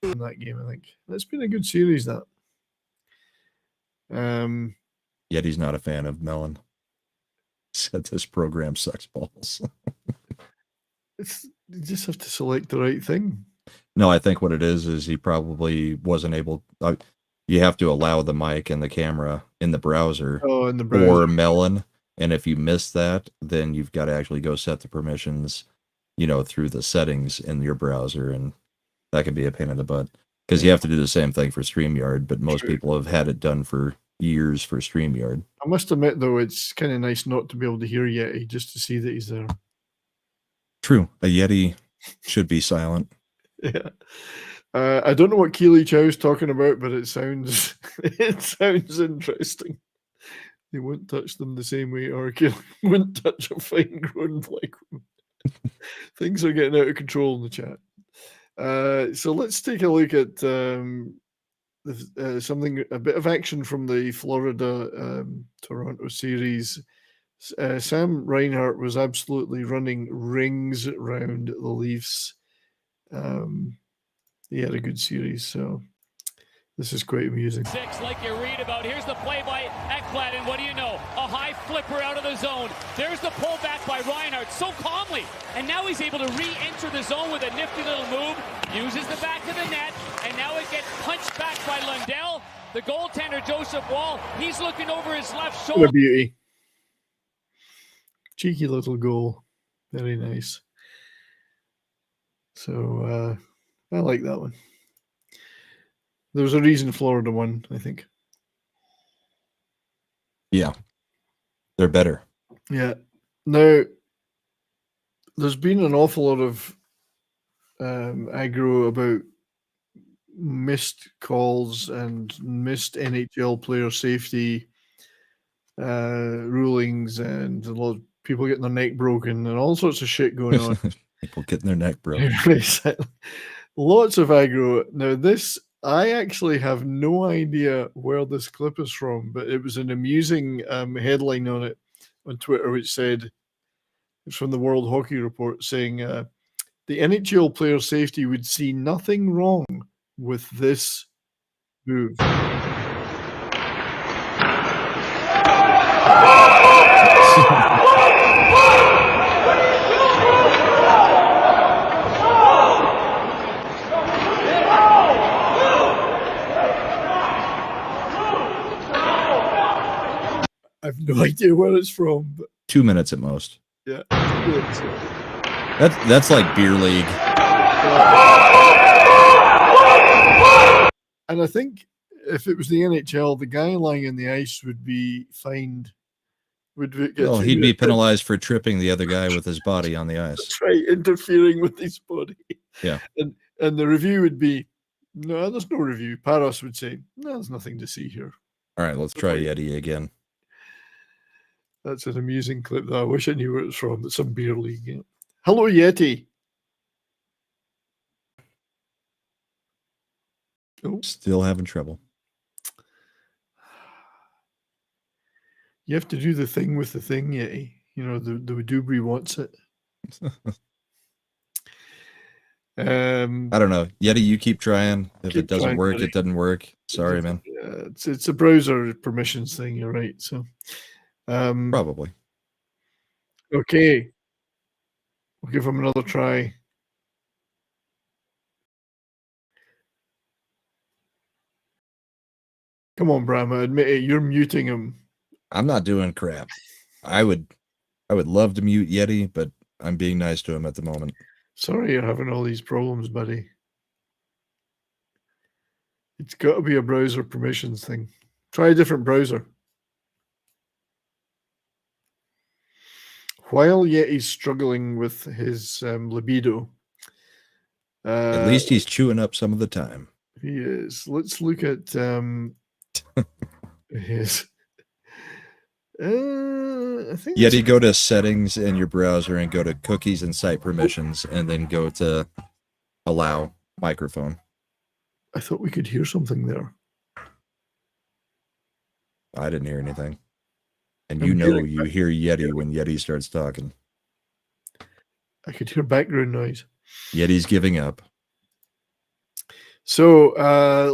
A: In that game, I think that's been a good series. That.
B: Yeti's not a fan of Melon. Said this program sucks balls.
A: You just have to select the right thing.
B: No, I think what it is he probably wasn't able. You have to allow the mic and the camera in the browser.
A: Oh, in the browser.
B: Or Melon, and if you miss that, then you've got to actually go set the permissions, through the settings in your browser, and that can be a pain in the butt because you have to do the same thing for StreamYard, but most people have had it done for years for StreamYard.
A: I must admit, though, it's kind of nice not to be able to hear Yeti, just to see that he's there.
B: True. A Yeti should be silent.
A: Yeah. I don't know what Keely Chow's talking about, but it sounds interesting. They won't touch them the same way Keely wouldn't touch a fine-grown black woman. Things are getting out of control in the chat. So let's take a look at a bit of action from the Florida Toronto series. Sam Reinhart was absolutely running rings around the Leafs. He had a good series, so this is quite amusing.
F: Six, like you read about. Here's the play by Ekblad, and what do you know? A high flipper out of the zone. There's the pullback by Reinhart, so calmly. And now he's able to re-enter the zone with a nifty little move. Uses the back of the net, and now it gets punched back by Lundell. The goaltender, Joseph Wall, he's looking over his left shoulder.
A: What a beauty. Cheeky little goal. Very nice. So I like that one. There was a reason Florida won, I think.
B: Yeah. They're better.
A: Yeah. Now, there's been an awful lot of aggro about missed calls and missed NHL player safety rulings, and a lot of people getting their neck broken and all sorts of shit going on.
B: People getting their neck broken.
A: Lots of aggro. Now, this, I actually have no idea where this clip is from, but it was an amusing headline on it on Twitter, which said, it's from the World Hockey Report, saying the NHL player safety would see nothing wrong with this move. I have no idea where it's from, but
B: 2 minutes at most.
A: yeah.
B: That's like beer league.
A: And I think if it was the NHL, the guy lying in the ice would be fined.
B: Well, he'd be penalized for tripping the other guy with his body on the ice.
A: That's right, interfering with his body.
B: Yeah.
A: And the review would be, no, there's no review. Paros would say, no, there's nothing to see here.
B: All right, let's try Yeti again.
A: That's an amusing clip, though. I wish I knew where it's from. It's some beer league. Yeah. Hello, Yeti. Oh,
B: Still having trouble.
A: you have to do the thing with the thing, Yeti. You know, the Dubry wants it.
B: I don't know. Yeti, you keep trying. If
A: Keep
B: it doesn't
A: trying,
B: work,
A: buddy.
B: it doesn't work. Sorry, man.
A: Yeah, it's a browser permissions thing. You're right. So,
B: Probably.
A: okay, we'll give him another try. Come on, Brahma, admit it. You're muting him.
B: I'm not doing crap. I would love to mute Yeti, but I'm being nice to him at the moment.
A: Sorry you're having all these problems, buddy. It's got to be a browser permissions thing. Try a different browser. While Yeti's struggling with his libido,
B: At least he's chewing up some of the time.
A: he is. Let's look at his. I think
B: Yeti, go to settings in your browser and go to cookies and site permissions, and then go to allow microphone.
A: I thought we could hear something there.
B: I didn't hear anything. And
A: I'm
B: you know
A: hearing
B: you hear Yeti when Yeti starts talking.
A: I could hear background noise.
B: Yeti's giving up.
A: So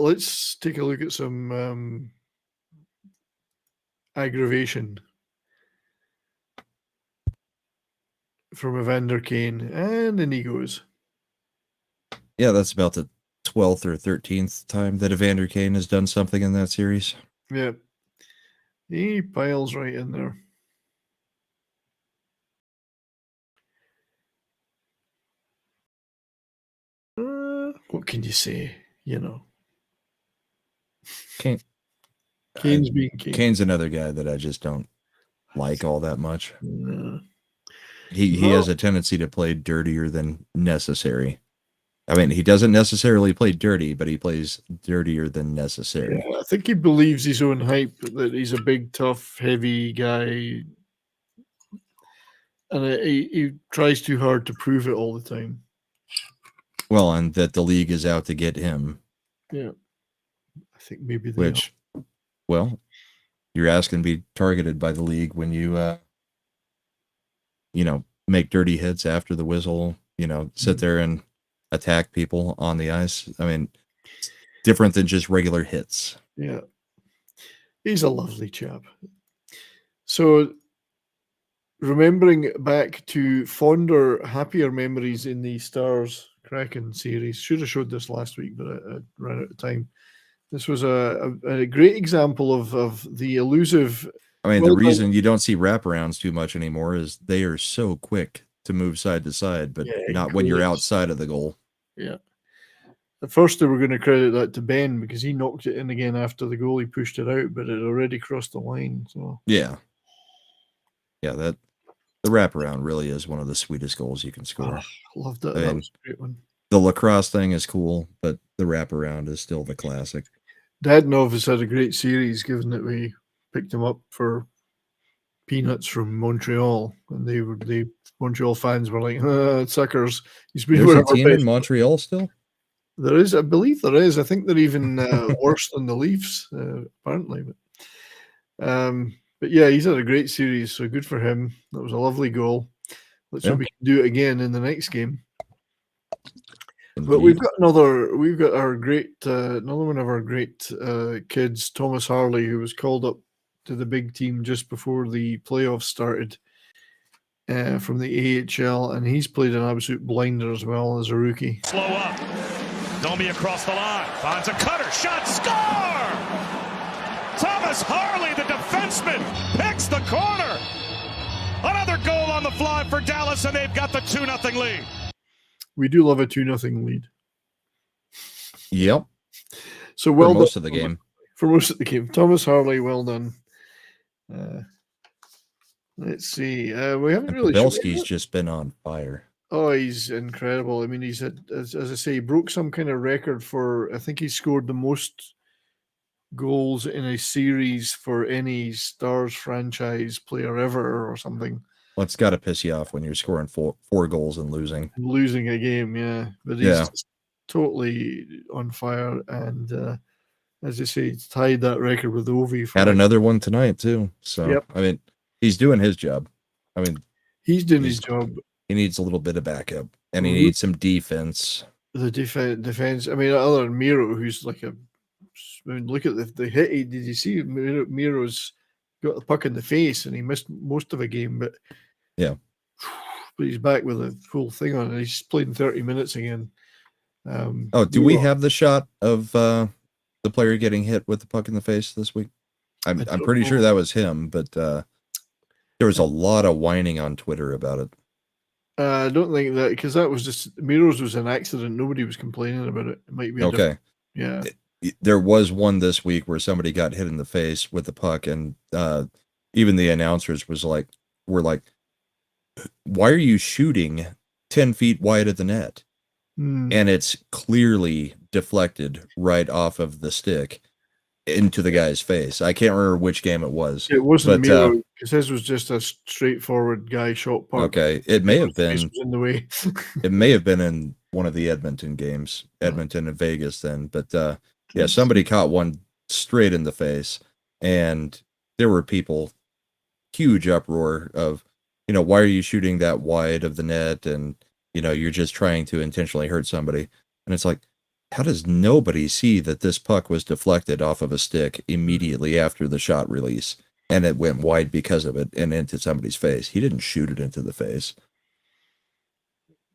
A: let's take a look at some aggravation from Evander Kane, and then he goes.
B: Yeah, that's about the 12th or 13th time that Evander Kane has done something in that series.
A: Yeah, he piles right in there. What can you say? You know,
B: Kane,
A: Kane's being Kane.
B: Kane's another guy that I just don't like all that much.
A: No.
B: He has a tendency to play dirtier than necessary. I mean, he doesn't necessarily play dirty, but he plays dirtier than necessary.
A: Yeah, I think he believes his own hype that he's a big, tough, heavy guy, and he tries too hard to prove it all the time.
B: Well, and that the league is out to get him.
A: Yeah, I think maybe they
B: Which, well, you're asking to be targeted by the league when you, make dirty hits after the whistle, sit there and attack people on the ice. I mean, it's different than just regular hits.
A: Yeah. He's a lovely chap. So, remembering back to fonder, happier memories in the Stars Kraken series, should have showed this last week, but I ran out of time. This was a great example of the elusive.
B: I mean, the reason you don't see wraparounds too much anymore is they are so quick to move side to side, but
A: Yeah,
B: not when you're
A: great.
B: outside of the goal.
A: Yeah. At first, they were going to credit that to Ben because he knocked it in again after the goalie pushed it out, but it had already crossed the line. So
B: Yeah. That the wraparound really is one of the sweetest goals you can score.
A: Loved it.
B: I
A: That
B: mean,
A: was a great one.
B: the lacrosse thing is cool, but the wraparound is still the classic.
A: Dadnov has had a great series, given that we picked him up for peanuts from Montreal, and the Montreal fans were like, "Suckers!" He's been
B: There's
A: one
B: a
A: of our
B: team in
A: best.
B: Montreal still?
A: There is, I believe, there is. I think they're even worse than the Leafs, apparently. But yeah, he's had a great series, so good for him. That was a lovely goal. Let's hope we can do it again in the next game. But we've got another one of our great kids, Thomas Harley, who was called up to the big team just before the playoffs started from the AHL, and he's played an absolute blinder as well as a rookie.
D: Slow up. Domi across the line. Finds a cutter. Shot. Score! Thomas Harley, the defenseman, picks the corner. Another goal on the fly for Dallas, and they've got the 2-0 lead.
A: We do love a 2-0 lead.
B: Yep.
A: So well
B: for most
A: done,
B: of the game.
A: For most of the game. Thomas Harley, well done. Let's see. We haven't really.
B: Pavelski's just been on fire.
A: Oh, he's incredible. I mean, he's had, as I say, he broke some kind of record for, I think he scored the most goals in a series for any Stars franchise player ever or something.
B: Well, it's got to piss you off when you're scoring four goals and losing.
A: Losing a game, yeah. But he's just totally on fire. And as I say, he's tied that record with Ovi.
B: Had another one tonight, too. So,
A: Yep.
B: I mean, he's doing his job. I mean,
A: he's doing his job.
B: He needs a little bit of backup, and he needs some defense.
A: The defense. I mean, other than Miro, who's like I mean, look at the hit. Did you see Miro's got the puck in the face, and he missed most of a game, but
B: yeah,
A: but he's back with a full thing on, and he's played in 30 minutes again.
B: Do we have the shot of the player getting hit with the puck in the face this week? I'm pretty sure that was him, but there was a lot of whining on Twitter about it.
A: I don't think that, because that was just Miro's was an accident. Nobody was complaining about it. It might be
B: okay.
A: Yeah.
B: There was one this week where somebody got hit in the face with the puck, and even the announcers were like, "Why are you shooting 10 feet wide of the net?" And it's clearly deflected right off of the stick into the guy's face. I can't remember which game it was.
A: It wasn't Miro, because his was just a straightforward guy shot puck.
B: Okay, it may have been
A: in the way.
B: It may have been in one of the Edmonton games, Edmonton and Vegas then. But yeah, somebody caught one straight in the face, and there were people, huge uproar of, why are you shooting that wide of the net? And, you're just trying to intentionally hurt somebody. And it's like, how does nobody see that this puck was deflected off of a stick immediately after the shot release, and it went wide because of it and into somebody's face? He didn't shoot it into the face.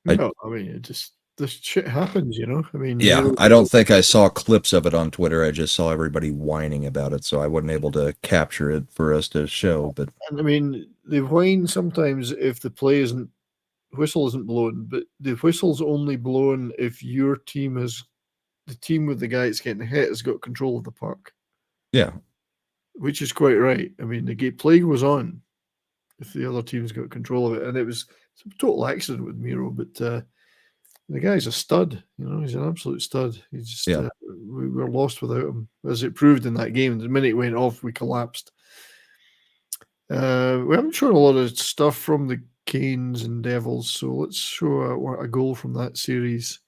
A: No, I mean, this shit happens, I mean,
B: yeah, I don't think I saw clips of it on Twitter. I just saw everybody whining about it, so I wasn't able to capture it for us to show. But
A: and I mean, they whine sometimes if the whistle isn't blown, but the whistle's only blown if your team the team with the guy that's getting hit has got control of the puck.
B: Yeah. Which
A: is quite right. I mean, the play was on if the other team's got control of it. And it was a total accident with Miro, but the guy's a stud. He's an absolute stud. He's just, we were lost without him, as it proved in that game. The minute it went off, we collapsed. We haven't shown a lot of stuff from the Canes and Devils, so let's show a goal from that series.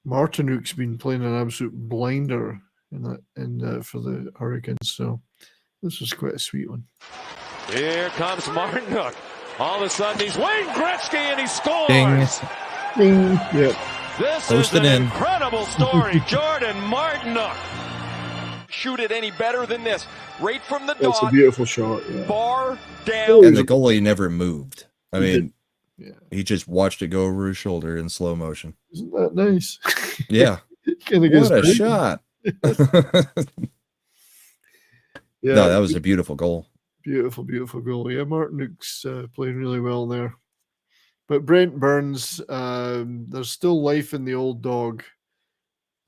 A: Martinook's been playing an absolute blinder for the Hurricanes, so this was quite a sweet one.
D: Here comes Martinook. All of a sudden, he's Wayne Gretzky, and he scores.
B: Ding.
A: Ding. Yep.
D: This is an incredible story. Jordan Martinook.
G: Shoot it any better than this. Right from the dot.
A: That's a beautiful shot. Yeah.
G: Bar down.
B: And the goalie never moved. I mean,
A: yeah.
B: He just watched it go over his shoulder in slow motion.
A: Isn't that nice?
B: Yeah. What a shot.
A: Yeah.
B: No, that was a beautiful goal.
A: Beautiful, beautiful goal. Yeah, Martinuk's playing really well there. But Brent Burns, there's still life in the old dog.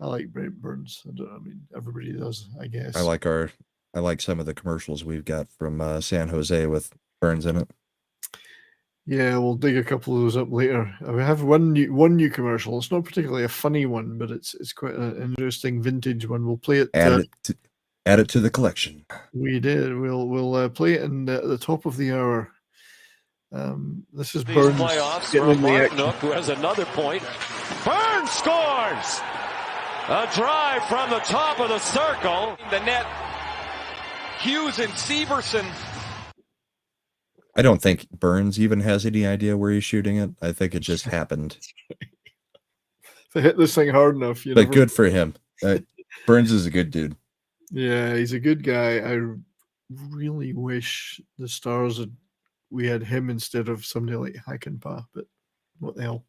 A: I like Brent Burns. I mean, everybody does, I guess.
B: I like some of the commercials we've got from San Jose with Burns in it.
A: Yeah, we'll dig a couple of those up later. We have one new commercial. It's not particularly a funny one, but it's quite an interesting vintage one. We'll play it.
B: Add it to the collection.
A: We did. We'll play it at the top of the hour. This is
G: These
A: Burns
G: playoffs
A: getting
G: from
A: in the action.
G: Martinuk, who has another point. Burns scores! A drive from the top of the circle. The net. Hughes and Severson.
B: I don't think Burns even has any idea where he's shooting it. I think it just happened.
A: If I hit this thing hard enough,
B: But good for him. Burns is a good dude.
A: Yeah, he's a good guy. I really wish the Stars we had him instead of somebody like Hakanpää, but what the hell?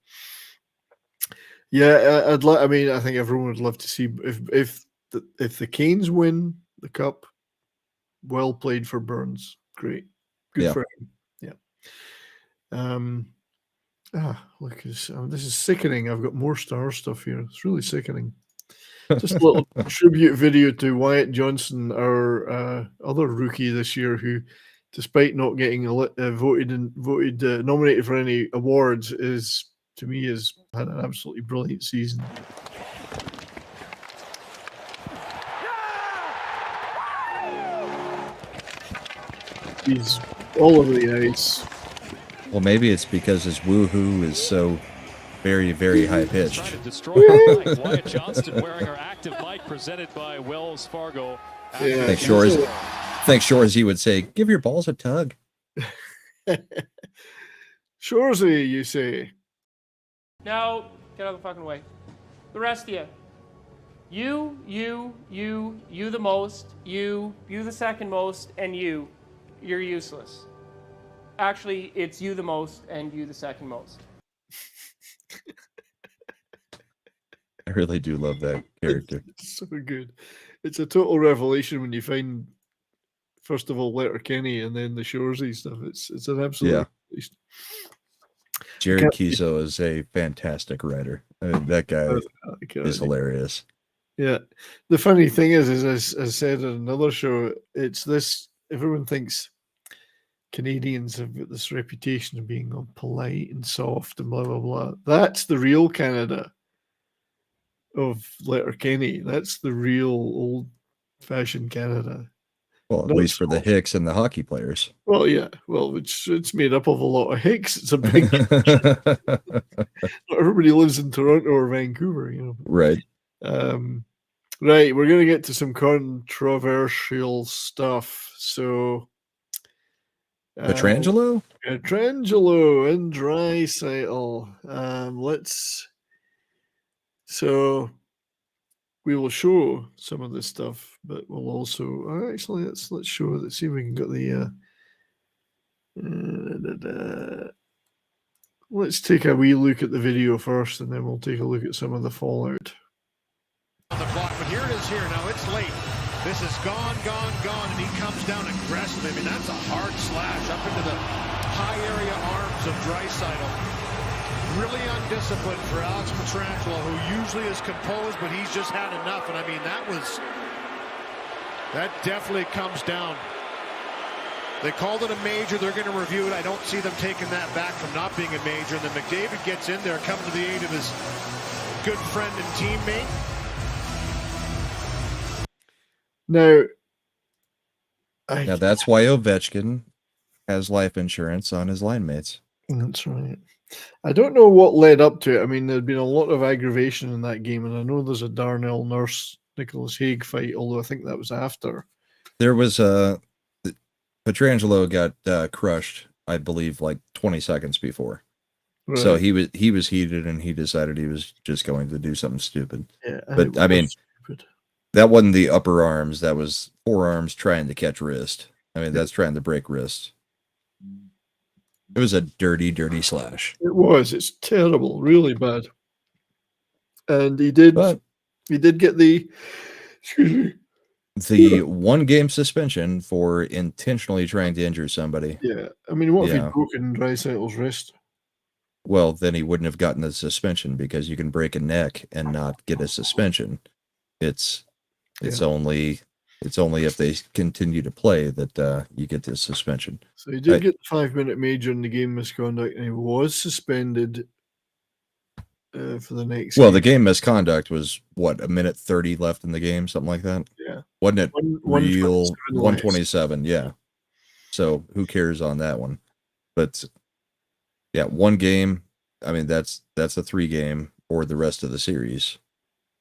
A: Yeah, I mean, I think everyone would love to see if the Canes win the cup. Well played for Burns. Great, good for him. Yeah. Look, this is sickening. I've got more Star stuff here. It's really sickening. Just a little tribute video to Wyatt Johnson, our other rookie this year, who, despite not getting nominated for any awards, has had an absolutely brilliant season. He's all over the ice.
B: Well, maybe it's because his woohoo is so very, very high pitched.
D: Wyatt Johnston wearing our active mic presented by Wells Fargo.
A: Yeah.
B: Thanks, Shoresy would say, give your balls a tug.
A: Shoresy, you say?
H: Now, get out of the fucking way. The rest of you. You the most, you the second most, and you're useless. Actually, it's you the most and you the second most.
B: I really do love that character.
A: It's so good. It's a total revelation when you find, first of all, Letterkenny and then the Shoresy stuff. It's an absolute revelation.
B: Jared Kiso is a fantastic writer. I mean, that guy is hilarious.
A: Yeah. The funny thing is as I said in another show, it's this, everyone thinks Canadians have got this reputation of being all polite and soft and blah, blah, blah. That's the real Canada of Letterkenny. That's the real old-fashioned Canada.
B: Well, at least for the Hicks and the hockey players.
A: Well, yeah. Well, it's made up of a lot of Hicks. It's a big... Not everybody lives in Toronto or Vancouver, you know.
B: Right.
A: Right, we're going to get to some controversial stuff. So...
B: Pietrangelo
A: and Draisaitl. So we will show some of this stuff, but we'll also actually let's show. Let's see if we can get the. Let's take a wee look at the video first, and then we'll take a look at some of the fallout.
D: On the clock, but here it is here. Now it's late. This is gone, and he comes down aggressive. I mean, that's a hard slash up into the high area arms of Draisaitl. Really undisciplined for Alex Pietrangelo, who usually is composed, but he's just had enough. And I mean, that definitely comes down. They called it a major. They're going to review it. I don't see them taking that back from not being a major. And then McDavid gets in there, coming to the aid of his good friend and teammate.
A: Now
B: that's why Ovechkin has life insurance on his line mates.
A: That's right. I don't know what led up to it. I mean, there'd been a lot of aggravation in that game, and I know there's a Darnell Nurse Nicholas Hague fight, although I think that was after.
B: There was Pietrangelo got crushed, I believe, like 20 seconds before. Right. So he was heated, and he decided he was just going to do something stupid.
A: Yeah,
B: but I mean. Stupid. That wasn't the upper arms. That was forearms trying to catch wrist. I mean, that's trying to break wrist. It was a dirty, dirty slash.
A: It was. It's terrible. Really bad. And he did get the, excuse me,
B: The 1-game suspension for intentionally trying to injure somebody.
A: Yeah. I mean, what if
B: Yeah.
A: he'd broken Dreisaitl's wrist?
B: Well, then he wouldn't have gotten a suspension because you can break a neck and not get a suspension. It's only if they continue to play that you get this suspension.
A: So he did get the 5-minute major in the game misconduct, and he was suspended for the next.
B: Well,
A: game.
B: the game misconduct was what, a minute 30 left in the game, something like that.
A: Yeah,
B: wasn't it? Real
A: 127.
B: 127, yeah. So who cares on that one? But yeah, 1 game. I mean, that's a 3-game or the rest of the series.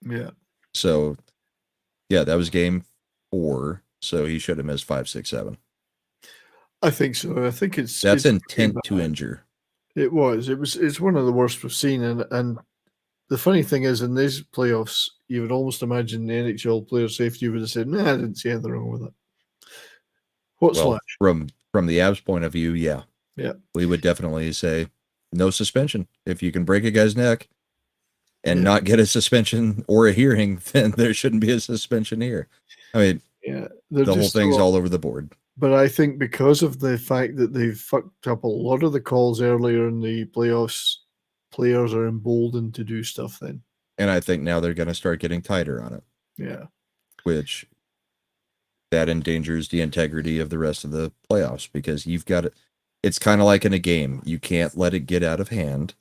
A: Yeah.
B: So yeah, that was game 4. So he should have missed 5, 6, 7.
A: I think so. I think
B: that's intent to injure.
A: It was. It's one of the worst we've seen, and the funny thing is, in these playoffs, you would almost imagine the NHL player safety would have said, "Nah, I didn't see anything wrong with it." What's
B: Well,
A: Slash?
B: from the Avs point of view, yeah, we would definitely say no suspension. If you can break a guy's neck and not get a suspension or a hearing, then there shouldn't be a suspension here. I mean, the whole thing's all over the board.
A: But I think because of the fact that they've fucked up a lot of the calls earlier in the playoffs, players are emboldened to do stuff then.
B: And I think now they're going to start getting tighter on it.
A: Yeah.
B: Which that endangers the integrity of the rest of the playoffs, because you've got it. It's kind of like in a game. You can't let it get out of hand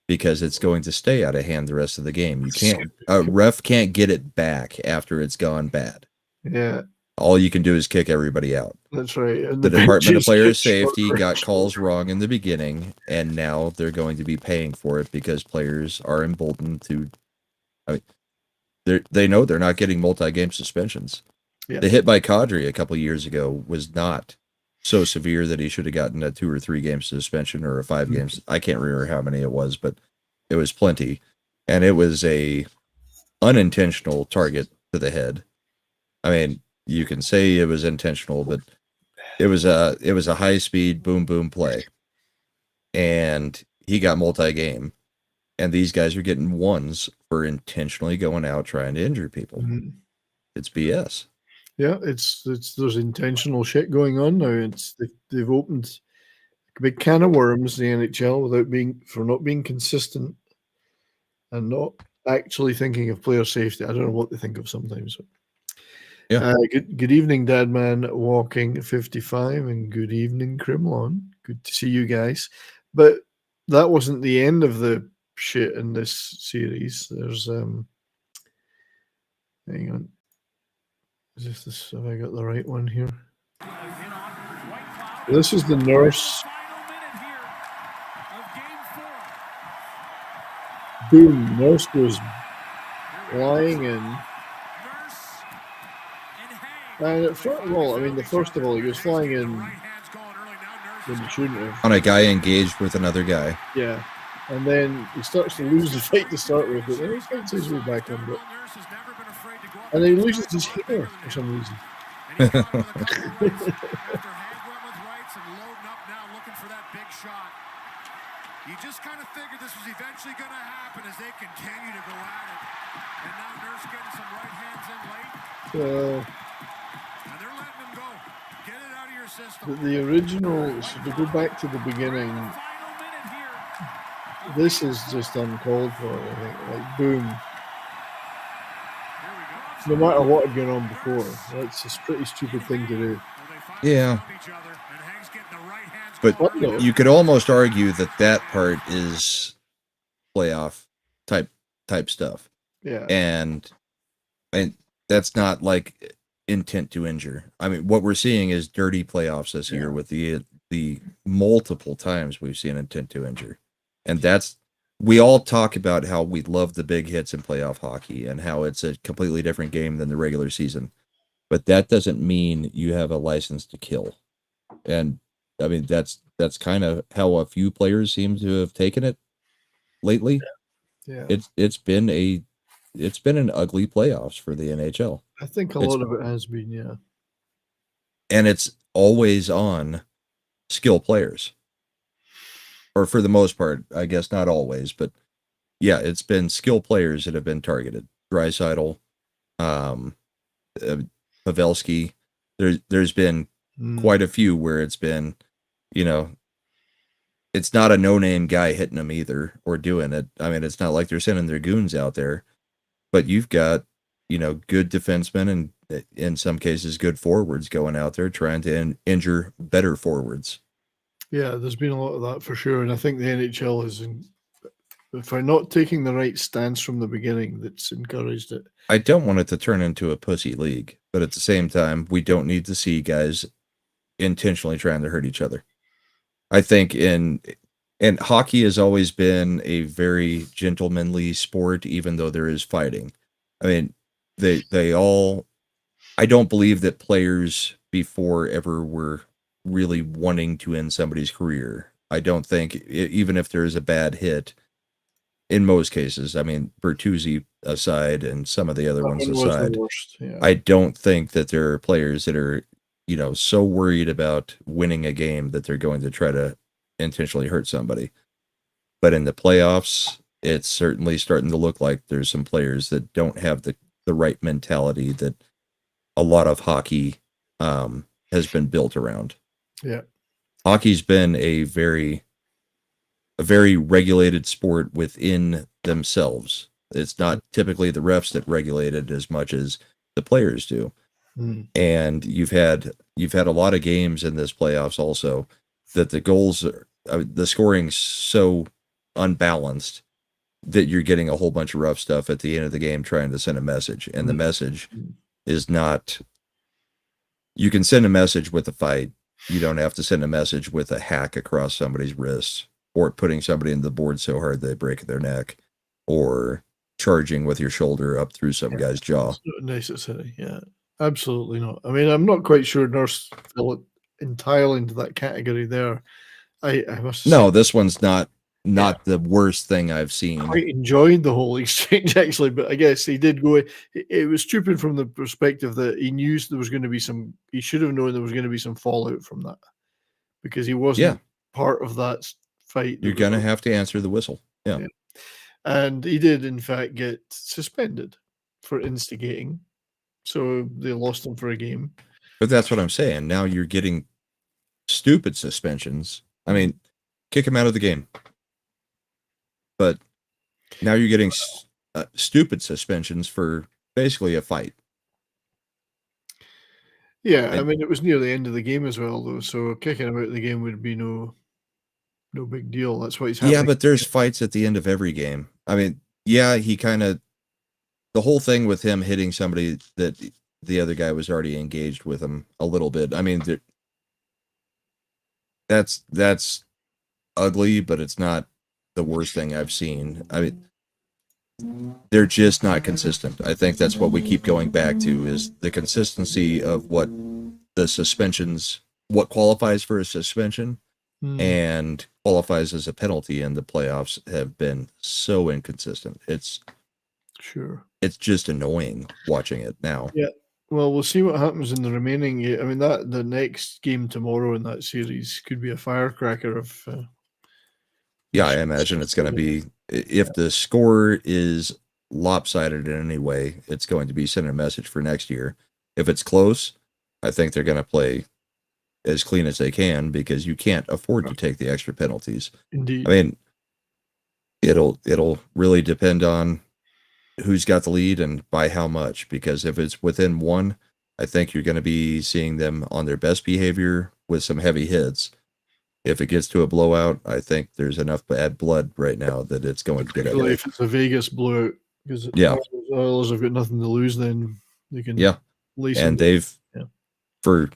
B: because it's going to stay out of hand the rest of the game. You can't, a ref can't get it back after it's gone bad.
A: Yeah.
B: All you can do is kick everybody out.
A: That's right. And
B: the Department of Player Safety got calls wrong in the beginning, and now they're going to be paying for it because players are emboldened to. I mean, they know they're not getting multi-game suspensions.
A: Yeah.
B: The hit by Kadri a couple of years ago was not so severe that he should have gotten a 2 or 3 game suspension or a 5 games. I can't remember how many it was, but it was plenty, and it was a unintentional target to the head. I mean, you can say it was intentional, but it was a high speed boom boom play, and he got multi-game, and these guys are getting 1s for intentionally going out trying to injure people.
A: Mm-hmm.
B: It's BS.
A: Yeah, it's there's intentional shit going on now. They've opened a big can of worms, the NHL, for not being consistent and not actually thinking of player safety. I don't know what they think of sometimes.
B: Yeah.
A: Good evening, Dadman Walking 55, and good evening, Crimlon. Good to see you guys. But that wasn't the end of the shit in this series. There's hang on. Is this have I got the right one here? This is the nurse. Boom, nurse was lying in. And first of all, he was flying in when he shouldn't have.
B: On a guy engaged with another guy.
A: Yeah. And then he starts to lose the fight to start with, but then he gets his way back under it. And then he loses his hair for some reason.
I: You just kind of figured this was eventually going to happen as they continue to go at it. And now Nurse getting some right hands in late. And they're letting him go. Get it out of your system.
A: The original, so to go back to the beginning, this is just uncalled for, I think. Like, boom. No matter what had gone on before, that's a pretty stupid thing to do.
B: Yeah. But you could almost argue that part is playoff type stuff.
A: Yeah.
B: And that's not like intent to injure. I mean, what we're seeing is dirty playoffs this year with the multiple times we've seen intent to injure. And we all talk about how we love the big hits in playoff hockey and how it's a completely different game than the regular season. But that doesn't mean you have a license to kill. And I mean, that's kind of how a few players seem to have taken it lately.
A: Yeah.
B: It's been an ugly playoffs for the NHL.
A: I think a lot of it has been, yeah.
B: And it's always on skill players. Or for the most part, I guess not always, but yeah, it's been skill players that have been targeted. Draisaitl, Pavelski. There's been quite a few where it's been, you know, it's not a no-name guy hitting them either or doing it. I mean, it's not like they're sending their goons out there, but you've got, you know, good defensemen and in some cases good forwards going out there trying to injure better forwards.
A: Yeah, there's been a lot of that for sure. And I think the NHL is, if I'm not taking the right stance from the beginning, that's encouraged it.
B: I don't want it to turn into a pussy league, but at the same time, we don't need to see guys intentionally trying to hurt each other. I think and hockey has always been a very gentlemanly sport, even though there is fighting. I mean, they all, I don't believe that players before ever were really wanting to end somebody's career. I don't think, even if there is a bad hit, in most cases, I mean, Bertuzzi aside and some of the other ones aside,
A: Yeah.
B: I don't think that there are players that are, you know, so worried about winning a game that they're going to try to intentionally hurt somebody. But in the playoffs, it's certainly starting to look like there's some players that don't have the right mentality that a lot of hockey has been built around.
A: Yeah.
B: Hockey's been a very regulated sport within themselves. It's not typically the refs that regulate it as much as the players do. And you've had a lot of games in this playoffs also that the goals are, the scoring's so unbalanced that you're getting a whole bunch of rough stuff at the end of the game trying to send a message, and the message is not. You can send a message with a fight. You don't have to send a message with a hack across somebody's wrist or putting somebody in the board so hard they break their neck or charging with your shoulder up through some guy's jaw.
A: It's not necessary. Yeah, absolutely not. I mean, I'm not quite sure Nurse fell entirely into that category there. I must
B: No, this one's not the worst thing I've seen.
A: I quite enjoyed the whole exchange actually, but I guess he did go. It was stupid from the perspective that he knew there was going to be some. He should have known there was going to be some fallout from that because he wasn't part of that fight.
B: You're going to have to answer the whistle. Yeah.
A: And he did, in fact, get suspended for instigating. So they lost him for a game.
B: But that's what I'm saying. Now you're getting stupid suspensions. I mean, kick him out of the game. But now you're getting stupid suspensions for basically a fight.
A: Yeah, I mean, it was near the end of the game as well, though. So kicking him out of the game would be no big deal. That's why he's happening.
B: Yeah, but there's fights at the end of every game. I mean, yeah, he kind of, the whole thing with him hitting somebody that the other guy was already engaged with him a little bit. I mean, that's ugly, but it's not the worst thing I've seen. I mean, they're just not consistent. I think that's what we keep going back to is the consistency of what the suspensions, what qualifies for a suspension and qualifies as a penalty in the playoffs have been so inconsistent. It's just annoying watching it now.
A: Yeah. Well, we'll see what happens in the remaining. I mean, the next game tomorrow in that series could be a firecracker of.
B: Yeah, I imagine it's going to be, if the score is lopsided in any way, it's going to be sending a message for next year. If it's close, I think they're going to play as clean as they can because you can't afford to take the extra penalties.
A: Indeed.
B: I mean, it'll really depend on who's got the lead and by how much, because if it's within one, I think you're going to be seeing them on their best behavior with some heavy hits. If it gets to a blowout, I think there's enough bad blood right now that it's going to get ugly.
A: If it's a Vegas blowout, because Oilers have got nothing to lose, then they can.
B: Yeah, and they've for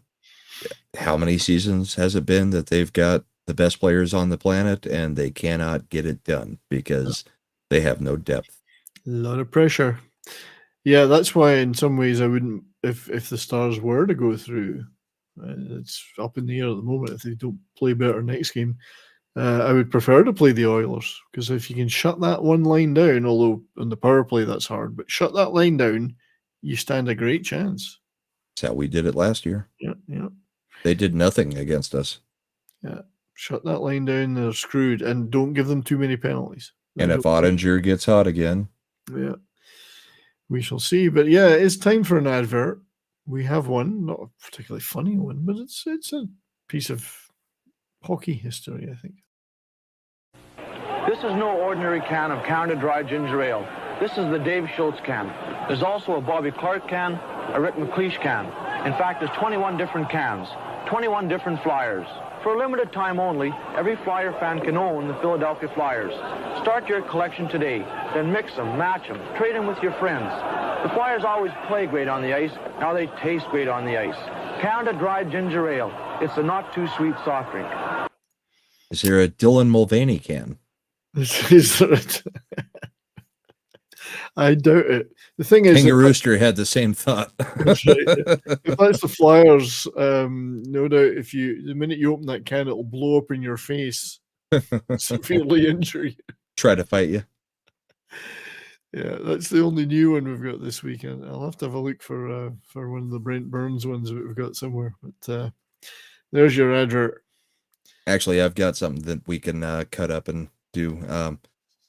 B: how many seasons has it been that they've got the best players on the planet and they cannot get it done because they have no depth.
A: A lot of pressure. Yeah, that's why in some ways I wouldn't, if the Stars were to go through, it's up in the air at the moment if they don't play better next game. I would prefer to play the Oilers because if you can shut that one line down, although on the power play that's hard, but shut that line down, you stand a great chance.
B: That's how we did it last year.
A: Yeah.
B: They did nothing against us.
A: Yeah. Shut that line down, they're screwed, and don't give them too many penalties.
B: And if Ottinger gets hot again.
A: Yeah. We shall see. But yeah, it's time for an advert. We have one, not a particularly funny one, but it's a piece of hockey history, I think.
J: This is no ordinary can of Canada Dry Ginger Ale. This is the Dave Schultz can. There's also a Bobby Clark can, a Rick McLeish can. In fact, there's 21 different cans, 21 different Flyers. For a limited time only, every Flyer fan can own the Philadelphia Flyers. Start your collection today, then mix them, match them, trade them with your friends. The Flyers always play great on the ice, now they taste great on the ice. Canada Dry Ginger Ale. It's a not-too-sweet soft drink.
B: Is there a Dylan Mulvaney can?
A: Is there I doubt it. The thing is,
B: King Rooster had the same thought.
A: That's right, yeah. If that's the Flyers, no doubt the minute you open that can, it'll blow up in your face, severely injure you.
B: Try to fight you.
A: Yeah, that's the only new one we've got this weekend. I'll have to have a look for one of the Brent Burns ones that we've got somewhere. But there's your advert.
B: Actually, I've got something that we can cut up and do.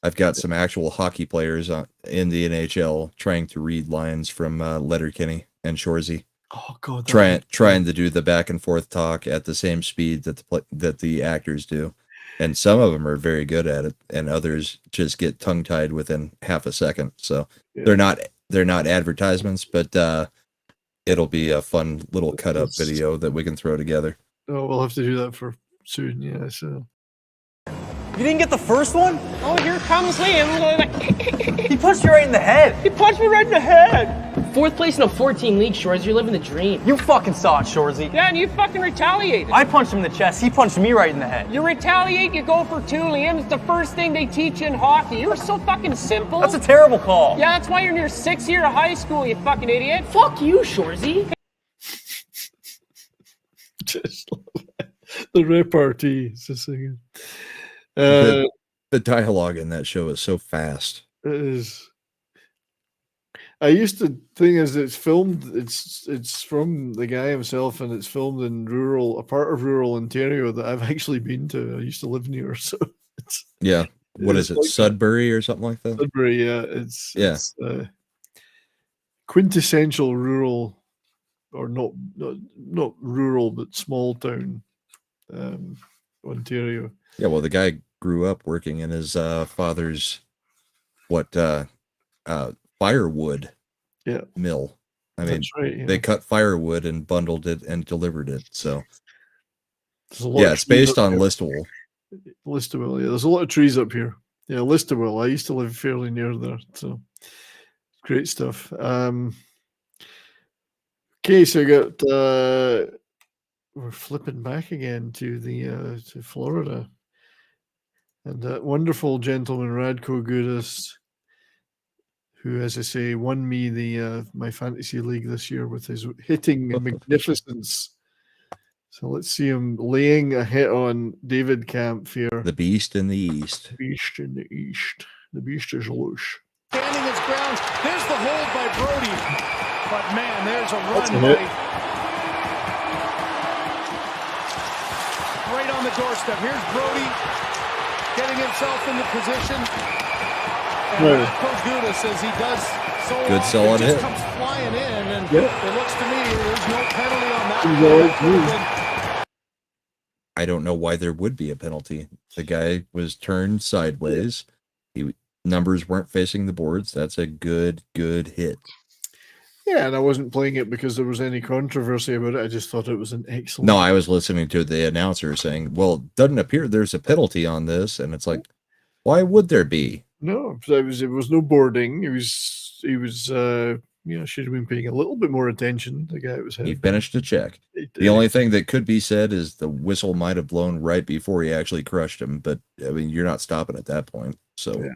B: I've got some actual hockey players in the NHL trying to read lines from Letterkenny and Shoresy.
A: Oh God!
B: Trying to do the back and forth talk at the same speed that the actors do, and some of them are very good at it, and others just get tongue tied within half a second. So they're not advertisements, but it'll be a fun little cut up video that we can throw together.
A: Oh, we'll have to do that for soon. Yeah, so.
K: You didn't get the first one?
H: Oh, here comes Liam.
K: He punched you right in the head.
H: He punched me right in the head. 4th place in a 14-league, Shores. You're living the dream.
K: You fucking saw it, Shoresy.
H: Yeah, and you fucking retaliated.
K: I punched him in the chest. He punched me right in the head.
H: You retaliate, you go for 2, Liam. It's the first thing they teach you in hockey. You're so fucking simple.
K: That's a terrible call.
H: Yeah, that's why you're in your 6th year of high school, you fucking idiot. Fuck you, Shoresy.
A: Just the repartee. It's just again.
B: The dialogue in that show is so fast.
A: It is. I used to think it's filmed. It's from the guy himself, and it's filmed in a part of rural Ontario that I've actually been to. I used to live near, so it's
B: What is it, like Sudbury or something like that?
A: Sudbury, yeah. It's quintessential rural, or not rural, but small town, Ontario.
B: Yeah, well, the guy grew up working in his father's firewood mill. I mean, right, yeah. They cut firewood and bundled it and delivered it. So, it's based on Listowel.
A: Listowel, yeah. There's a lot of trees up here. Yeah, Listowel. I used to live fairly near there, so great stuff. Okay, so we got we're flipping back again to to Florida. And that wonderful gentleman, Radko Gudas, who, as I say, won me my fantasy league this year with his hitting magnificence. So let's see him laying a hit on David Camp here.
B: The Beast in the East.
A: Beast in the East. The Beast is loose.
D: Standing his ground. There's the hold by Brody. But man, there's a run by... Right on the doorstep. Here's Brody. Getting himself into position. And Coach Gudas says he does so
B: good solid hit.
D: Comes flying in, and it looks to me there's no penalty on that.
B: I don't know why there would be a penalty. The guy was turned sideways. Numbers weren't facing the boards. That's a good hit.
A: Yeah, and I wasn't playing it because there was any controversy about it. I just thought it was an excellent...
B: No, I was listening to the announcer saying, well, it doesn't appear there's a penalty on this. And it's like, why would there be?
A: No, it was no boarding. He was should have been paying a little bit more attention. The guy was
B: he finished a check. The only thing that could be said is the whistle might have blown right before he actually crushed him. But, I mean, you're not stopping at that point. So,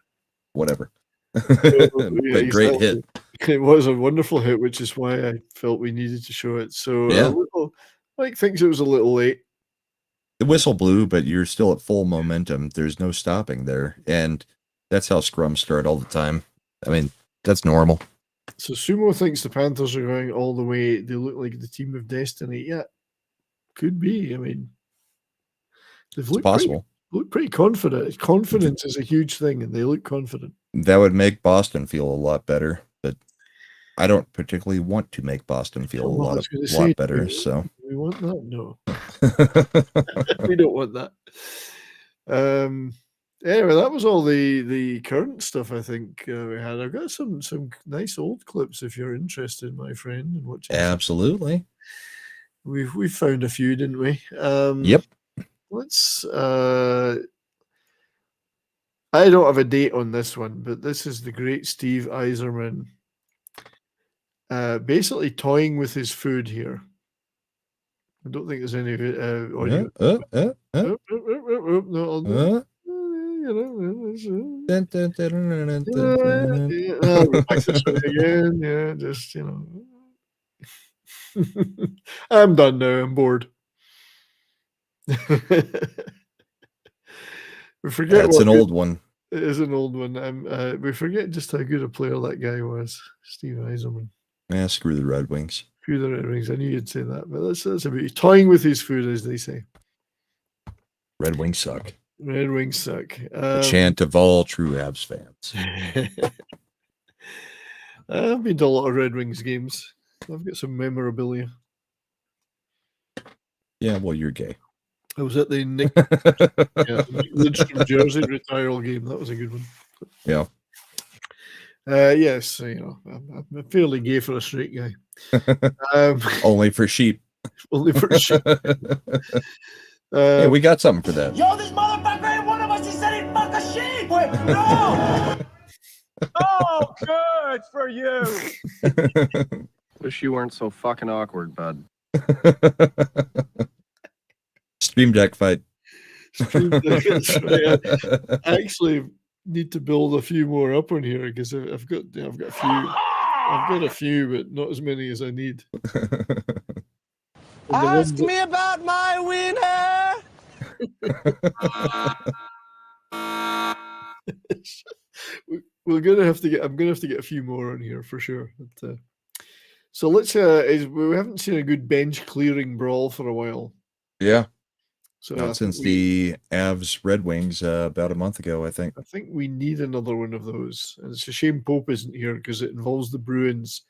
B: whatever. But great hit.
A: It was a wonderful hit, which is why I felt we needed to show it. So Mike thinks it was a little late.
B: The whistle blew, but you're still at full momentum. There's no stopping there, and that's how scrums start all the time. I mean, that's normal.
A: So Sumo thinks the Panthers are going all the way. They look like the team of destiny. Yeah, could be. I mean, they've looked
B: possible.
A: Pretty confident. Confidence is a huge thing, and they look confident.
B: That would make Boston feel a lot better, but I don't particularly want to make Boston feel a lot better. So
A: we want that? No, we don't want that. Anyway, that was all the current stuff I think we had. I've got some nice old clips if you're interested, my friend, in watching.
B: Absolutely.
A: We found a few, didn't we?
B: Yep.
A: Let's. I don't have a date on this one, but this is the great Steve Eiserman. Basically toying with his food here. I don't think there's any audio. Again. Yeah, just, you know. I'm done now. I'm bored. We forget.
B: It's an old one.
A: It is an old one. We forget just how good a player that guy was, Steve Eiserman.
B: Yeah, screw the Red Wings.
A: Screw the Red Wings. I knew you'd say that, but that's about toying with his food, as they say.
B: Red Wings suck.
A: Red Wings suck.
B: The chant of all true Avs fans.
A: I've been to a lot of Red Wings games. I've got some memorabilia.
B: Yeah, well, you're gay.
A: I was at the Nick Lidstrom jersey retiral game. That was a good one.
B: Yeah.
A: Yes, you know, I'm fairly gay for a straight guy.
B: Only for sheep.
A: Only for sheep.
B: Hey, we got something for that.
C: Yo, this motherfucker ain't one of us. He said he'd fuck a sheep. No. Oh, good for you.
L: Wish you weren't so fucking awkward, bud.
B: Stream Deck fight.
A: Stream Deck. I actually need to build a few more up on here because I've got a few, but not as many as I need.
C: Ask me about my winner.
A: I'm gonna have to get a few more on here for sure. But, so let's we haven't seen a good bench clearing brawl for a while.
B: Yeah.
A: So
B: not since the Avs Red Wings about a month ago, I think.
A: I think we need another one of those. And it's a shame Pope isn't here because it involves the Bruins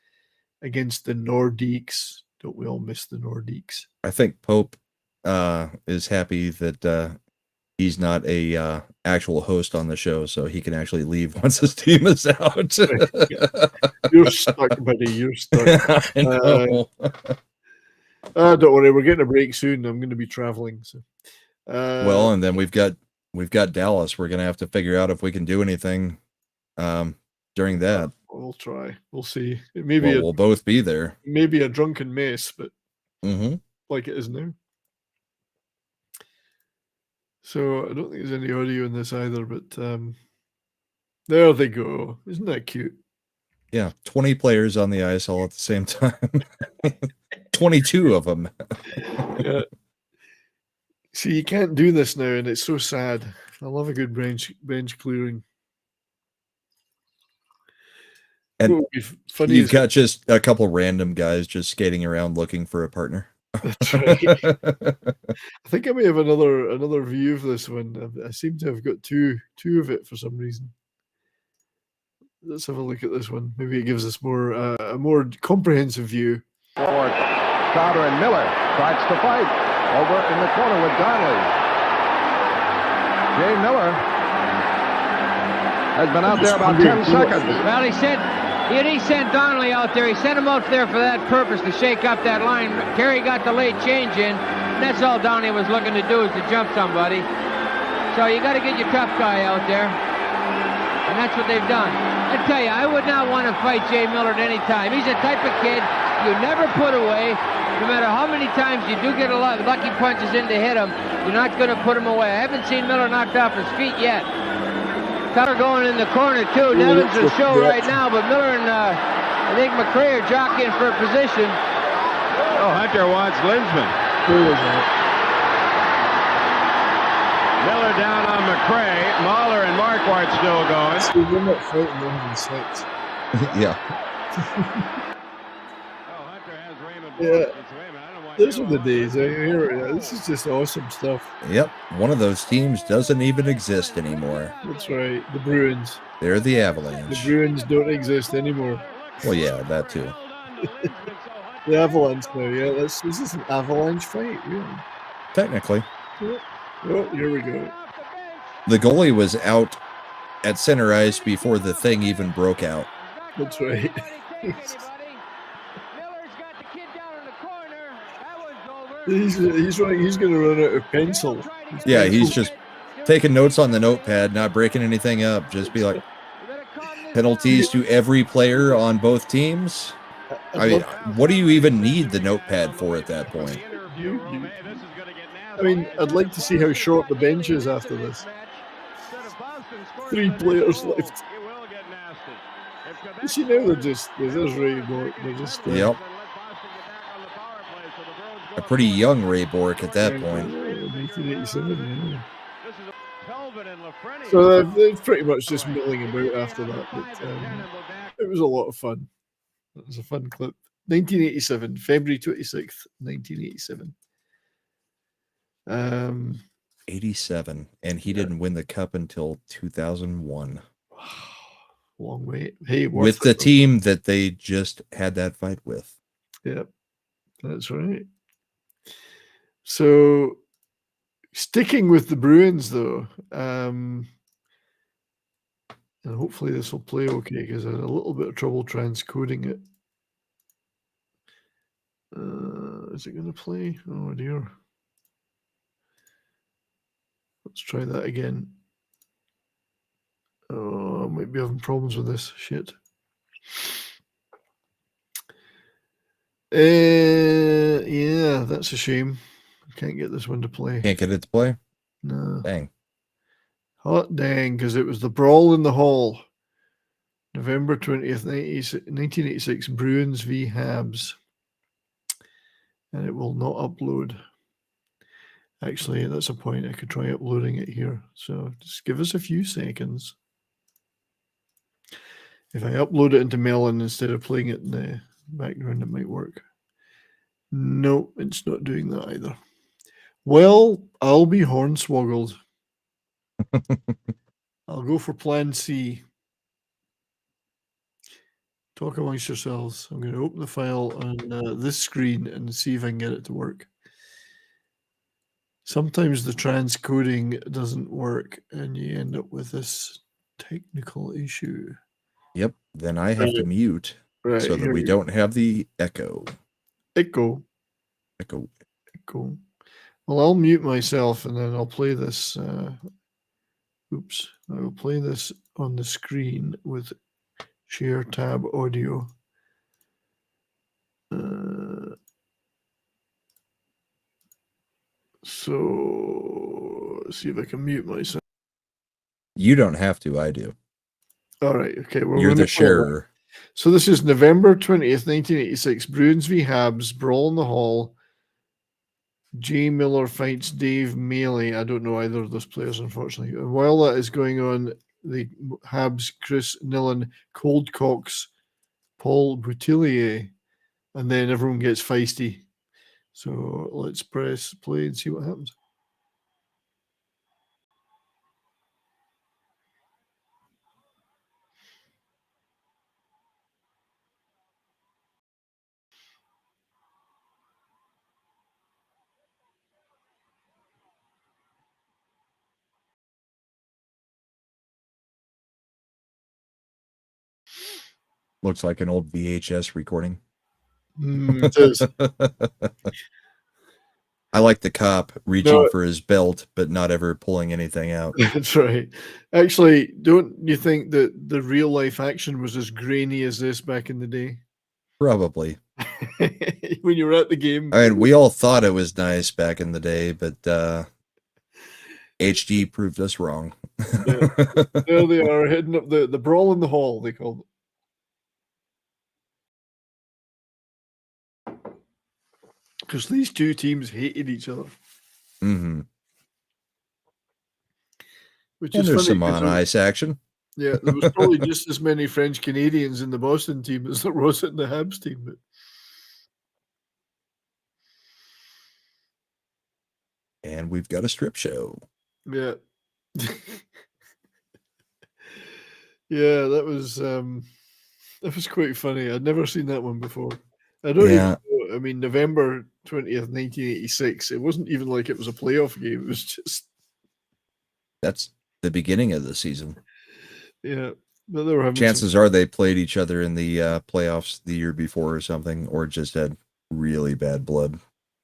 A: against the Nordiques. Don't we all miss the Nordiques?
B: I think Pope is happy that he's not a actual host on the show, so he can actually leave once his team is out.
A: You're stuck, buddy. You're stuck.
B: I know.
A: Don't worry, we're getting a break soon. I'm going to be traveling. So,
B: well, and then we've got Dallas. We're going to have to figure out if we can do anything during that.
A: We'll try. We'll see.
B: We'll both be there.
A: Maybe a drunken mess, but
B: mm-hmm.
A: like it is now. So I don't think there's any audio in this either, but there they go. Isn't that cute?
B: Yeah, 20 players on the ice all at the same time. 22 of them.
A: Yeah. See, you can't do this now, and it's so sad. I love a good bench clearing.
B: And you've got just a couple random guys just skating around looking for a partner.
A: That's right. I think I may have another view of this one. I seem to have got two of it for some reason. Let's have a look at this one. Maybe it gives us a more comprehensive view.
M: Forward, Crowder and Miller starts to fight over in the corner with Donnelly. Jay Miller has been out there about 10 seconds.
N: Well, he sent Donnelly out there. He sent him out there for that purpose, to shake up that line. Kerry got the late change in, and that's all Donnelly was looking to do, is to jump somebody. So you got to get your tough guy out there, and that's what they've done. I tell you, I would not want to fight Jay Miller at any time. He's the type of kid you never put away. No matter how many times you do get a lot of lucky punches in to hit him, you're not going to put him away. I haven't seen Miller knocked off his feet yet. Cutter going in the corner, too. Nevin's a show right now, but Miller and I think McRae are jockeying for a position.
M: Oh, Hunter wants Linsman. Miller down on McRae. Mahler and Marquardt still going.
A: See, we're not fighting more than 6.
B: Yeah.
A: Yeah. Those are the days. This is just awesome stuff.
B: Yep. One of those teams doesn't even exist anymore.
A: That's right. The Bruins.
B: They're the Avalanche.
A: The Bruins don't exist anymore.
B: Well, yeah, that too.
A: The Avalanche now, yeah. This is an Avalanche fight, really.
B: Technically.
A: Oh, here we go.
B: The goalie was out at center ice before the thing even broke out.
A: That's right. He's going to run out of pencil.
B: He's just taking notes on the notepad, not breaking anything up. Just be like, penalties to every player on both teams. I mean, what do you even need the notepad for at that point?
A: I mean, I'd like to see how short the bench is after this. 3 players left. You see, now they're just Ray Bork. They're just
B: yep. A pretty young Ray Bork at that point.
A: 1987. Yeah. So they're pretty much just milling about after that. But it was a lot of fun. It was a fun clip. 1987, February 26th, 1987.
B: 87, and he didn't win the cup until 2001.
A: Long way. Hey,
B: with the team that they just had that fight with.
A: Yep, that's right. So, sticking with the Bruins, though, and hopefully this will play okay because I had a little bit of trouble transcoding it. Is it going to play? Oh dear. Let's try that again. Oh, I might be having problems with this. Shit. Yeah, that's a shame. I can't get this one to play.
B: Can't get it to play?
A: No.
B: Dang.
A: Hot dang, because it was the Brawl in the Hall. November 20th, 1986, Bruins v. Habs. And it will not upload. Actually, that's a point. I could try uploading it here. So just give us a few seconds. If I upload it into Melon instead of playing it in the background, it might work. No, it's not doing that either. Well, I'll be hornswoggled. I'll go for plan C. Talk amongst yourselves. I'm going to open the file on this screen and see if I can get it to work. Sometimes the transcoding doesn't work and you end up with this technical issue.
B: Yep. Then I have to mute so that we don't have the echo.
A: Echo. Well, I'll mute myself and then I'll play this. Oops. I will play this on the screen with share tab audio. So let's see if I can mute myself.
B: You don't have to. I do.
A: All right. Okay.
B: You're the sharer.
A: So this is November 20th, 1986. Bruins v. Habs. Brawl in the Hall. Jay Miller fights Dave Mealy. I don't know either of those players, unfortunately. And while that is going on, the Habs, Chris Nillen, Cold Cox, Paul Boutillier, and then everyone gets feisty. So let's press play and see what happens.
B: Looks like an old VHS recording.
A: It does.
B: I like the cop reaching for his belt, but not ever pulling anything out.
A: That's right. Actually, don't you think that the real life action was as grainy as this back in the day?
B: Probably.
A: When you were at the game.
B: I mean, we all thought it was nice back in the day, but HD proved us wrong.
A: Yeah. There they are, heading up the Brawl in the Hall, they called it. Because these two teams hated each other.
B: Mm-hmm.
A: Which
B: and
A: is
B: there's
A: funny
B: some on ice action.
A: Yeah, there was probably just as many French Canadians in the Boston team as there was in the Habs team. But...
B: And we've got a strip show.
A: Yeah. Yeah, that was That was quite funny. I'd never seen that one before. I don't even know. I mean, November 20th, 1986. It wasn't even like it was a playoff game. It was just.
B: That's the beginning of the season.
A: Yeah. But they were having
B: Chances are they played each other in the playoffs the year before or something, or just had really bad blood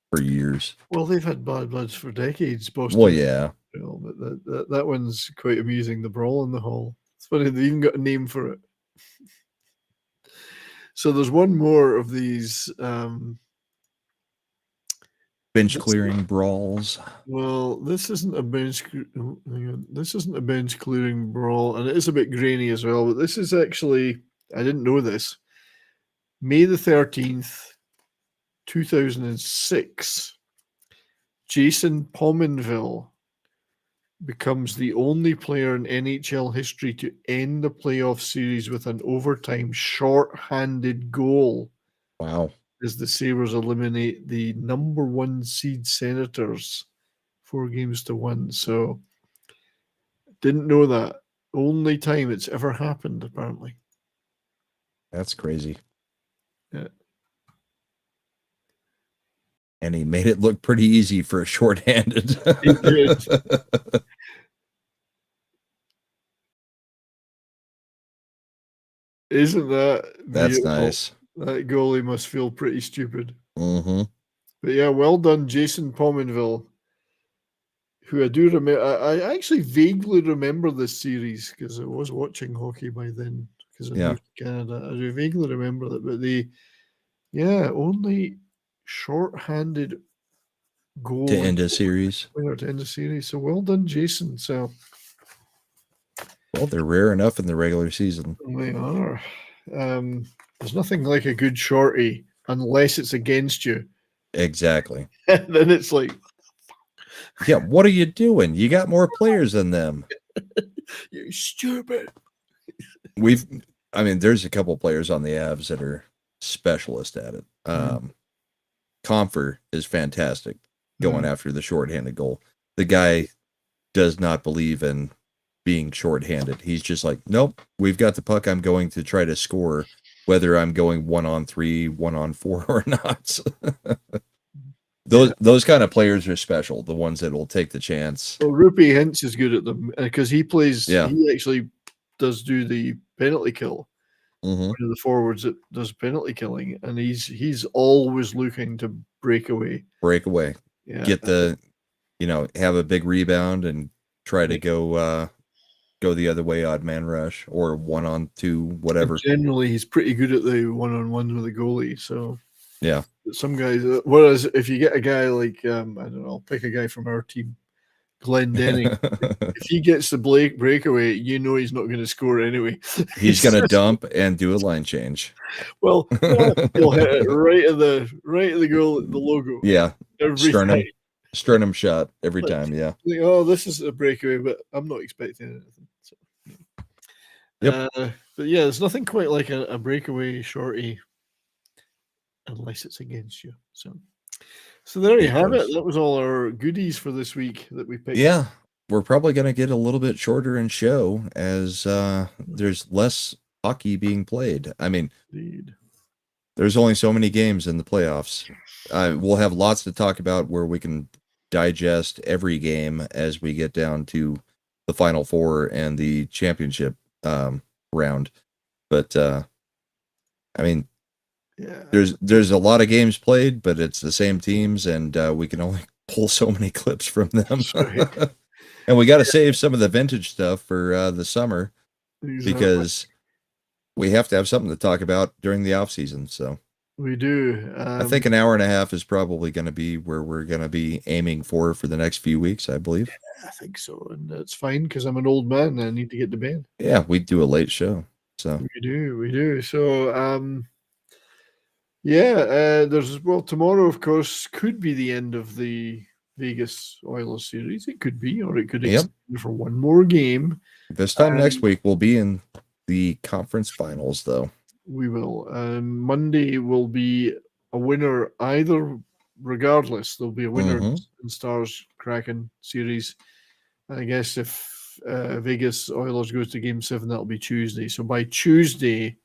B: for years.
A: Well, they've had bad bloods for decades, Boston.
B: Well, yeah.
A: But that one's quite amusing. The brawl in the hall. It's funny they even got a name for it. So there's one more of these
B: bench clearing brawls.
A: Well, this isn't a bench. Hang on. This isn't a bench clearing brawl, and it is a bit grainy as well. But this is actually, I didn't know this. May the 13th, 2006. Jason Pominville becomes the only player in NHL history to end the playoff series with an overtime short-handed goal.
B: Wow.
A: As the Sabres eliminate the number 1 seed Senators 4-1. So didn't know that. Only time it's ever happened, apparently.
B: That's crazy.
A: Yeah.
B: And he made it look pretty easy for a shorthanded.
A: He did. Isn't that
B: That's
A: beautiful?
B: nice.
A: That goalie must feel pretty stupid.
B: Mm-hmm.
A: But yeah, well done, Jason Pominville, who I do remember. I actually vaguely remember this series because I was watching hockey by then because I moved to Canada. I do vaguely remember that. But only short-handed goal
B: to end a series.
A: To end a series. So well done, Jason. So
B: well, they're rare enough in the regular season.
A: They are. There's nothing like a good shorty unless it's against you.
B: Exactly.
A: And then it's like,
B: yeah, what are you doing? You got more players than them.
A: You stupid.
B: There's a couple players on the Avs that are specialist at it. Comfer is fantastic going after the shorthanded goal. The guy does not believe in being shorthanded. He's just like, nope, we've got the puck. I'm going to try to score, whether I'm going 1-on-3, 1-on-4 or not. Those kind of players are special. The ones that will take the chance.
A: Well, Rupi Hintz is good at them because he plays.
B: Yeah.
A: He actually does do the penalty kill.
B: Mm-hmm.
A: One of the forwards that does penalty killing, and he's always looking to break away.
B: Yeah. Get the, have a big rebound and try to go the other way, odd man rush or 1-on-2, whatever.
A: And generally, he's pretty good at the 1-on-1 with the goalie. So
B: yeah,
A: some guys. Whereas if you get a guy like I don't know, I'll pick a guy from our team, Glenn Denning. If he gets the breakaway, he's not going to score anyway.
B: He's going to dump and do a line change.
A: Well, he'll hit it right at the goal, the logo.
B: Yeah,
A: every time.
B: Sternum shot every time. Yeah.
A: Like, oh, this is a breakaway, but I'm not expecting anything. So.
B: Yep.
A: But yeah, there's nothing quite like a breakaway shorty, unless it's against you. So there you have it. That was all our goodies for this week that we picked.
B: Yeah, we're probably going to get a little bit shorter in show as there's less hockey being played.
A: Indeed.
B: There's only so many games in the playoffs. We'll have lots to talk about where we can digest every game as we get down to the Final Four and the championship round. But there's a lot of games played, but it's the same teams, and we can only pull so many clips from them. Right. And we got to save some of the vintage stuff for the summer because we have to have something to talk about during the off season. So
A: we do.
B: I think an hour and a half is probably going to be where we're going to be aiming for the next few weeks, I believe.
A: I think so, and that's fine because I'm an old man and I need to get to bed.
B: Yeah, we do a late show, so
A: we do. So tomorrow, of course, could be the end of the Vegas Oilers series. It could be, or it could extend for one more game.
B: This time next week, we'll be in the conference finals, though.
A: We will. Monday will be a winner regardless. There'll be a winner in Stars Kraken series. I guess if Vegas Oilers goes to Game 7, that'll be Tuesday. So by Tuesday,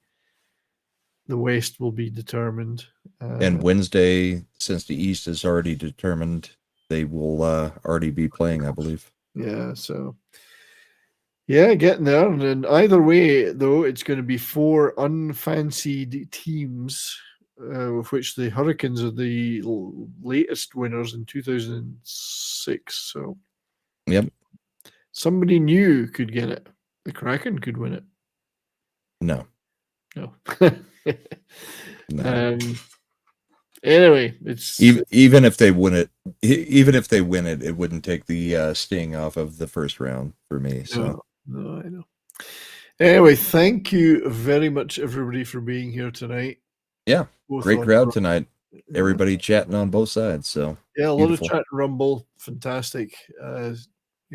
A: the West will be determined.
B: And Wednesday, since the East is already determined, they will already be playing, I believe.
A: Yeah, so yeah, getting there. And then either way, though, it's going to be 4 unfancied teams, of which the Hurricanes are the latest winners in 2006. So,
B: yep,
A: somebody new could get it. The Kraken could win it.
B: No.
A: No.
B: No.
A: Anyway, it's
B: even if they win it, it wouldn't take the sting off of the first round for me. So
A: no, I know. Anyway, thank you very much, everybody, for being here tonight.
B: Yeah,
A: Both
B: great
A: on
B: crowd tonight. Everybody chatting on both sides. So
A: yeah, a
B: beautiful.
A: lot of chat and Rumble, fantastic.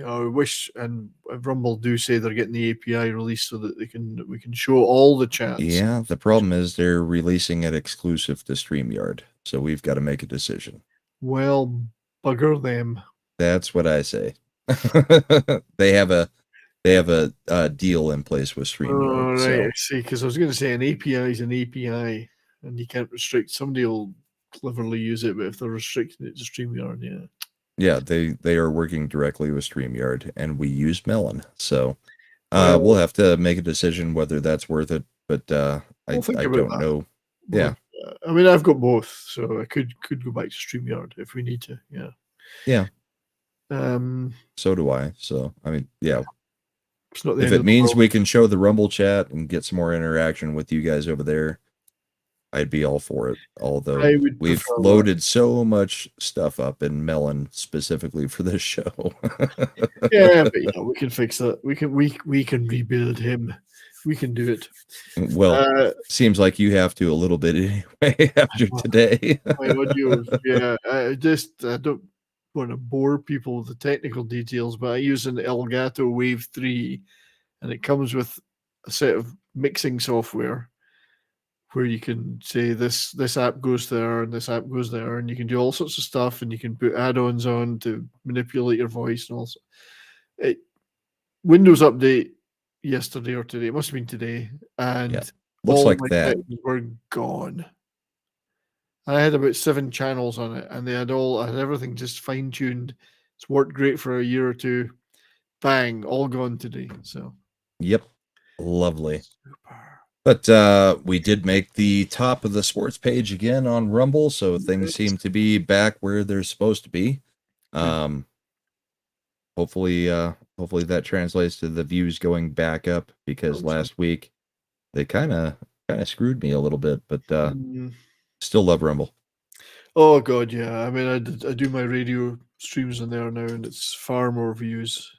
A: I wish, and Rumble do say they're getting the API released so that we can show all the chats.
B: Yeah, the problem is they're releasing it exclusive to StreamYard, so we've got to make a decision.
A: Well, bugger them.
B: That's what I say. They have a deal in place with StreamYard.
A: Oh, right,
B: so.
A: I see. Because I was going to say an API is an API, and you can't restrict. Somebody will cleverly use it, but if they're restricting it to StreamYard, yeah.
B: Yeah, they are working directly with StreamYard, and we use Melon. So we'll have to make a decision whether that's worth it. But I don't know. Yeah.
A: I mean, I've got both, so I could go back to StreamYard if we need to. Yeah.
B: Yeah.
A: So
B: do I. So, I mean, yeah.
A: It's not the
B: if
A: end
B: it
A: of the
B: means
A: world.
B: we can show the Rumble chat and get some more interaction with you guys over there, I'd be all for it. Although we've loaded so much stuff up in Melon specifically for this show.
A: Yeah, but yeah, we can fix that. We can rebuild him. We can do it.
B: Well, seems like you have to a little bit anyway after today.
A: My audio, yeah. I don't want to bore people with the technical details, but I use an Elgato Wave 3, and it comes with a set of mixing software where you can say this app goes there and this app goes there, and you can do all sorts of stuff, and you can put add-ons on to manipulate your voice and also. Windows update yesterday or today, it must have been today, and
B: looks
A: all
B: like
A: my
B: that.
A: settings were gone. I had about 7 channels on it, and I had everything just fine-tuned. It's worked great for a year or two. Bang, all gone today. So
B: yep, lovely. But we did make the top of the sports page again on Rumble, so things seem to be back where they're supposed to be. Hopefully that translates to the views going back up, because last week they kind of screwed me a little bit, but still love Rumble.
A: Oh God, yeah. I mean, I do my radio streams on there now, and it's far more views.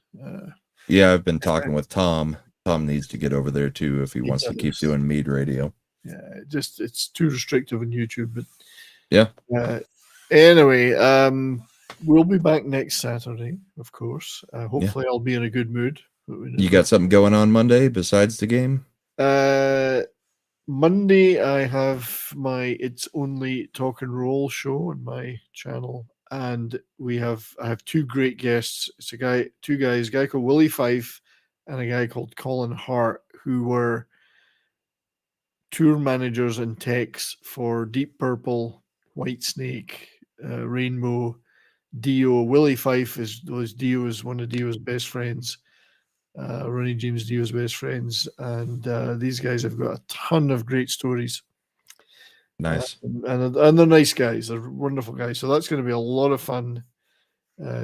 B: Yeah, I've been talking with Tom. Tom needs to get over there too if he wants to keep doing Mead Radio.
A: Yeah, it's too restrictive on YouTube, but
B: yeah.
A: Anyway, we'll be back next Saturday, of course. Hopefully, I'll be in a good mood.
B: You got something going on Monday besides the game?
A: Monday, I have my It's Only Talk and Roll show on my channel, and I have 2 great guests. It's two guys, a guy called Willie Fife and a guy called Colin Hart, who were tour managers and techs for Deep Purple, Whitesnake, Rainbow, Dio. Willie Fife was one of Dio's best friends. Ronnie James Dio's best friends, and these guys have got a ton of great stories.
B: Nice.
A: And they're nice guys. They're wonderful guys. So that's going to be a lot of fun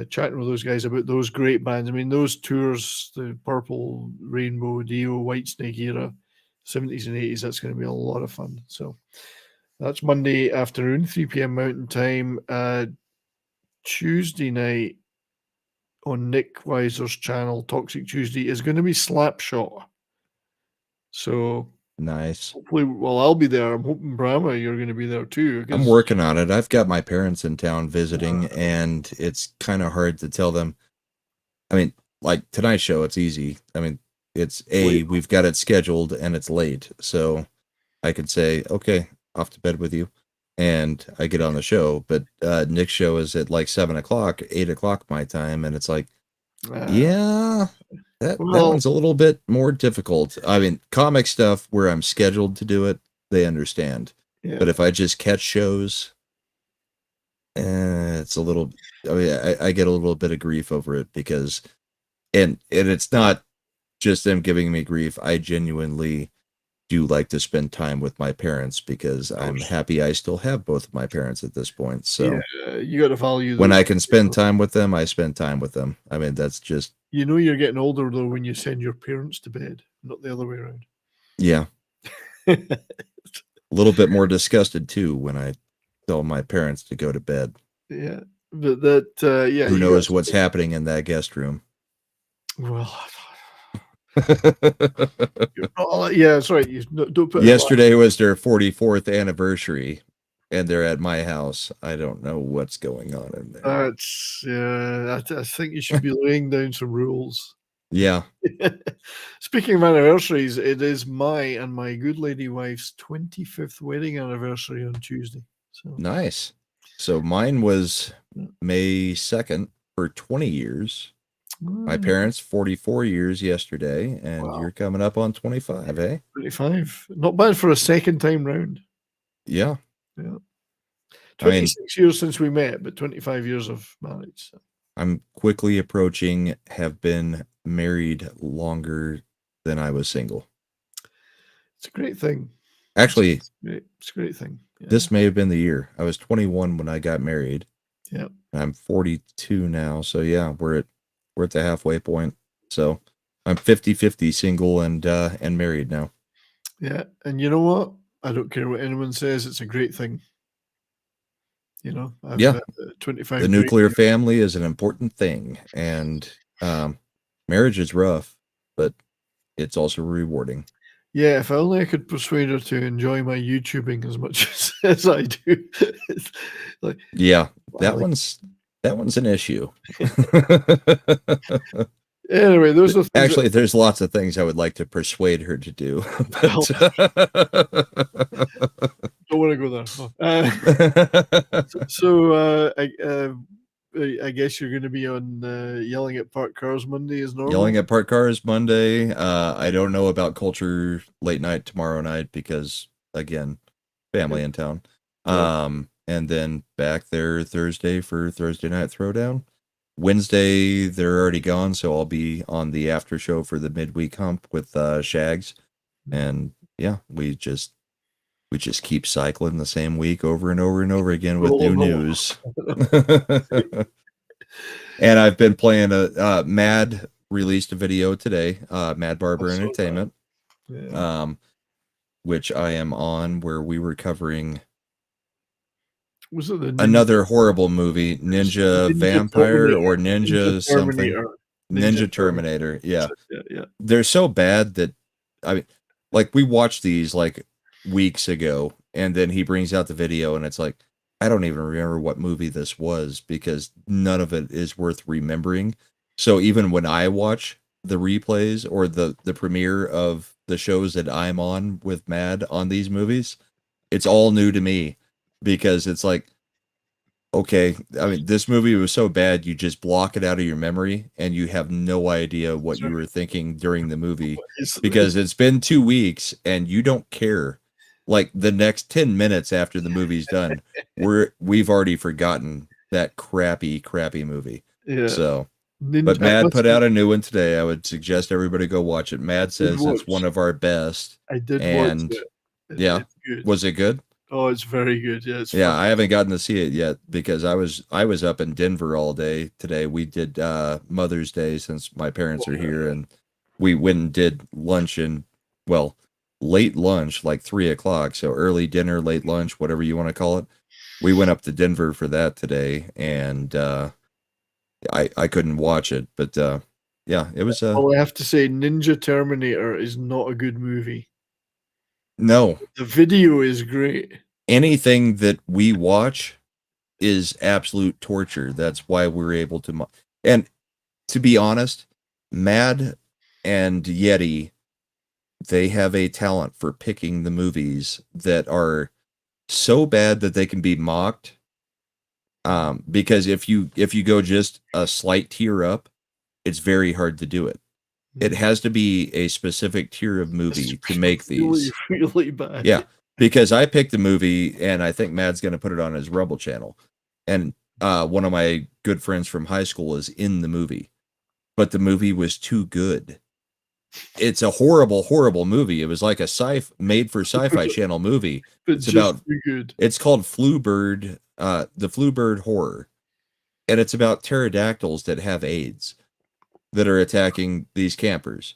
A: chatting with those guys about those great bands. I mean, those tours, the Purple, Rainbow, Dio, Whitesnake era, 70s and 80s, that's going to be a lot of fun. So that's Monday afternoon, 3 p.m. Mountain Time. Tuesday night on Nick Weiser's channel, Toxic Tuesday, is going to be Slapshot. So
B: nice.
A: Hopefully, well, I'll be there. I'm hoping Brahma, you're going to be there too.
B: I'm working on it. I've got my parents in town visiting, and it's kind of hard to tell them. I mean, like tonight's show, it's easy. I mean, we've got it scheduled and it's late, so I could say, okay, off to bed with you, and I get on the show. But Nick's show is at like 7 o'clock, 8 o'clock my time, and it's like, that one's a little bit more difficult. I mean, comic stuff where I'm scheduled to do it, they understand.
A: Yeah.
B: But if I just catch shows, it's a little. I mean, I get a little bit of grief over it because, and it's not just them giving me grief. I genuinely do like to spend time with my parents because I'm happy I still have both of my parents at this point. So
A: you got to value
B: when
A: those,
B: I can spend time with them, I spend time with them. I mean, that's just.
A: You know, you're getting older though when you send your parents to bed, not the other way around.
B: Yeah. A little bit more disgusted too when I tell my parents to go to bed.
A: Yeah, but that yeah.
B: Who knows what's happening in that guest room?
A: Well, yeah, that's right. You don't put
B: Yesterday was their 44th anniversary, and they're at my house. I don't know what's going on in there.
A: That's I think you should be laying down some rules.
B: Yeah.
A: Speaking of anniversaries, it is my and my good lady wife's 25th wedding anniversary on Tuesday. So
B: Nice. So mine was May 2nd for 20 years. My parents 44 years yesterday, and you're coming up on 25, eh?
A: 25. Not bad for a second time round.
B: Yeah.
A: Yeah. 26 years since we met, but 25 years of marriage. So.
B: I'm quickly approaching, have been married longer than I was single.
A: It's a great thing.
B: Actually,
A: it's a great thing. Yeah.
B: This may have been the year. I was 21 when I got married.
A: Yeah.
B: I'm 42 now. So yeah, we're at the halfway point. So I'm 50-50 single and married now.
A: Yeah. And you know what? I don't care what anyone says. It's a great thing. You know,
B: yeah.
A: 25.
B: The nuclear family is an important thing, and marriage is rough, but it's also rewarding.
A: Yeah, if only I could persuade her to enjoy my YouTubing as much as I do. Like,
B: yeah, that one's an issue.
A: Anyway, those are
B: actually there's lots of things I would like to persuade her to do. But
A: don't want to go there. I guess you're going to be on Yelling at Parked Cars Monday as normal.
B: Yelling at Parked Cars Monday. I don't know about Culture Late Night tomorrow night because, again, family in town. And then back there Thursday for Thursday Night Throwdown. Wednesday, they're already gone, so I'll be on the after show for the midweek hump with Shags. And, yeah, we just keep cycling the same week over and over and over again with new news. And I've been playing Mad released a video today, Mad Barber Entertainment, which I am on, where we were covering
A: was it
B: another horrible movie, Ninja Vampire Terminator, or Ninja something. Ninja Terminator. Yeah.
A: Yeah.
B: They're so bad that, I mean, like, we watched these like weeks ago, and then he brings out the video, and it's like, I don't even remember what movie this was because none of it is worth remembering. So even when I watch the replays or the premiere of the shows that I'm on with Mad on these movies, it's all new to me because it's like, okay, I mean, this movie was so bad, you just block it out of your memory and you have no idea what you were thinking during the movie because it's been 2 weeks and you don't care. Like the next 10 minutes after the movie's done, we've already forgotten that crappy movie.
A: Yeah.
B: So, but Mad put out a new one today. I would suggest everybody go watch it. Mad says it's one of our best.
A: I did watch it.
B: Yeah. Was it good?
A: Oh, it's very good. Yeah, it's
B: I haven't gotten to see it yet because I was up in Denver all day today. We did Mother's Day since my parents are here, and we went and did lunch and late lunch, like 3:00. So early dinner, late lunch, whatever you want to call it. We went up to Denver for that today, and I couldn't watch it, but it was.
A: Well, I have to say, Ninja Terminator is not a good movie.
B: No,
A: the video is great.
B: Anything that we watch is absolute torture. That's why we're able to. And to be honest, Mad and Yeti, they have a talent for picking the movies that are so bad that they can be mocked. Because if you go just a slight tier up, it's very hard to do it. It has to be a specific tier of movie to make these.
A: Really bad.
B: Yeah. because I picked the movie, and I think Mad's going to put it on his Rebel channel. And one of my good friends from high school is in the movie, but the movie was too good. It's a horrible, horrible movie. It was like a made for Sci-Fi Channel movie.
A: But
B: It's
A: just
B: about
A: too good.
B: It's called Fluebird, the Fluebird Horror, and it's about pterodactyls that have AIDS that are attacking these campers.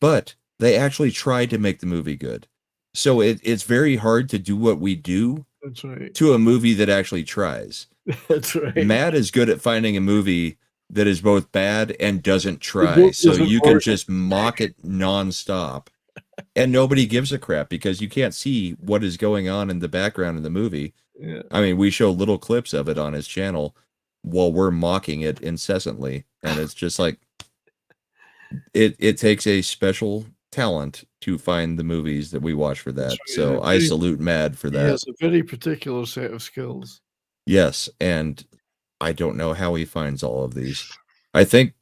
B: But they actually tried to make the movie good. So it's very hard to do what we do
A: That's right.
B: to a movie that actually tries.
A: That's right.
B: Matt is good at finding a movie that is both bad and doesn't try. So
A: doesn't
B: you can
A: work.
B: just mock it nonstop. And nobody gives a crap because you can't see what is going on in the background of the movie.
A: Yeah.
B: I mean, we show little clips of it on his channel while we're mocking it incessantly. And it's just like, it takes a special talent to find the movies that we watch for that.
A: Right.
B: So I salute Mad for that.
A: He has a very particular set of skills.
B: Yes, and I don't know how he finds all of these. I think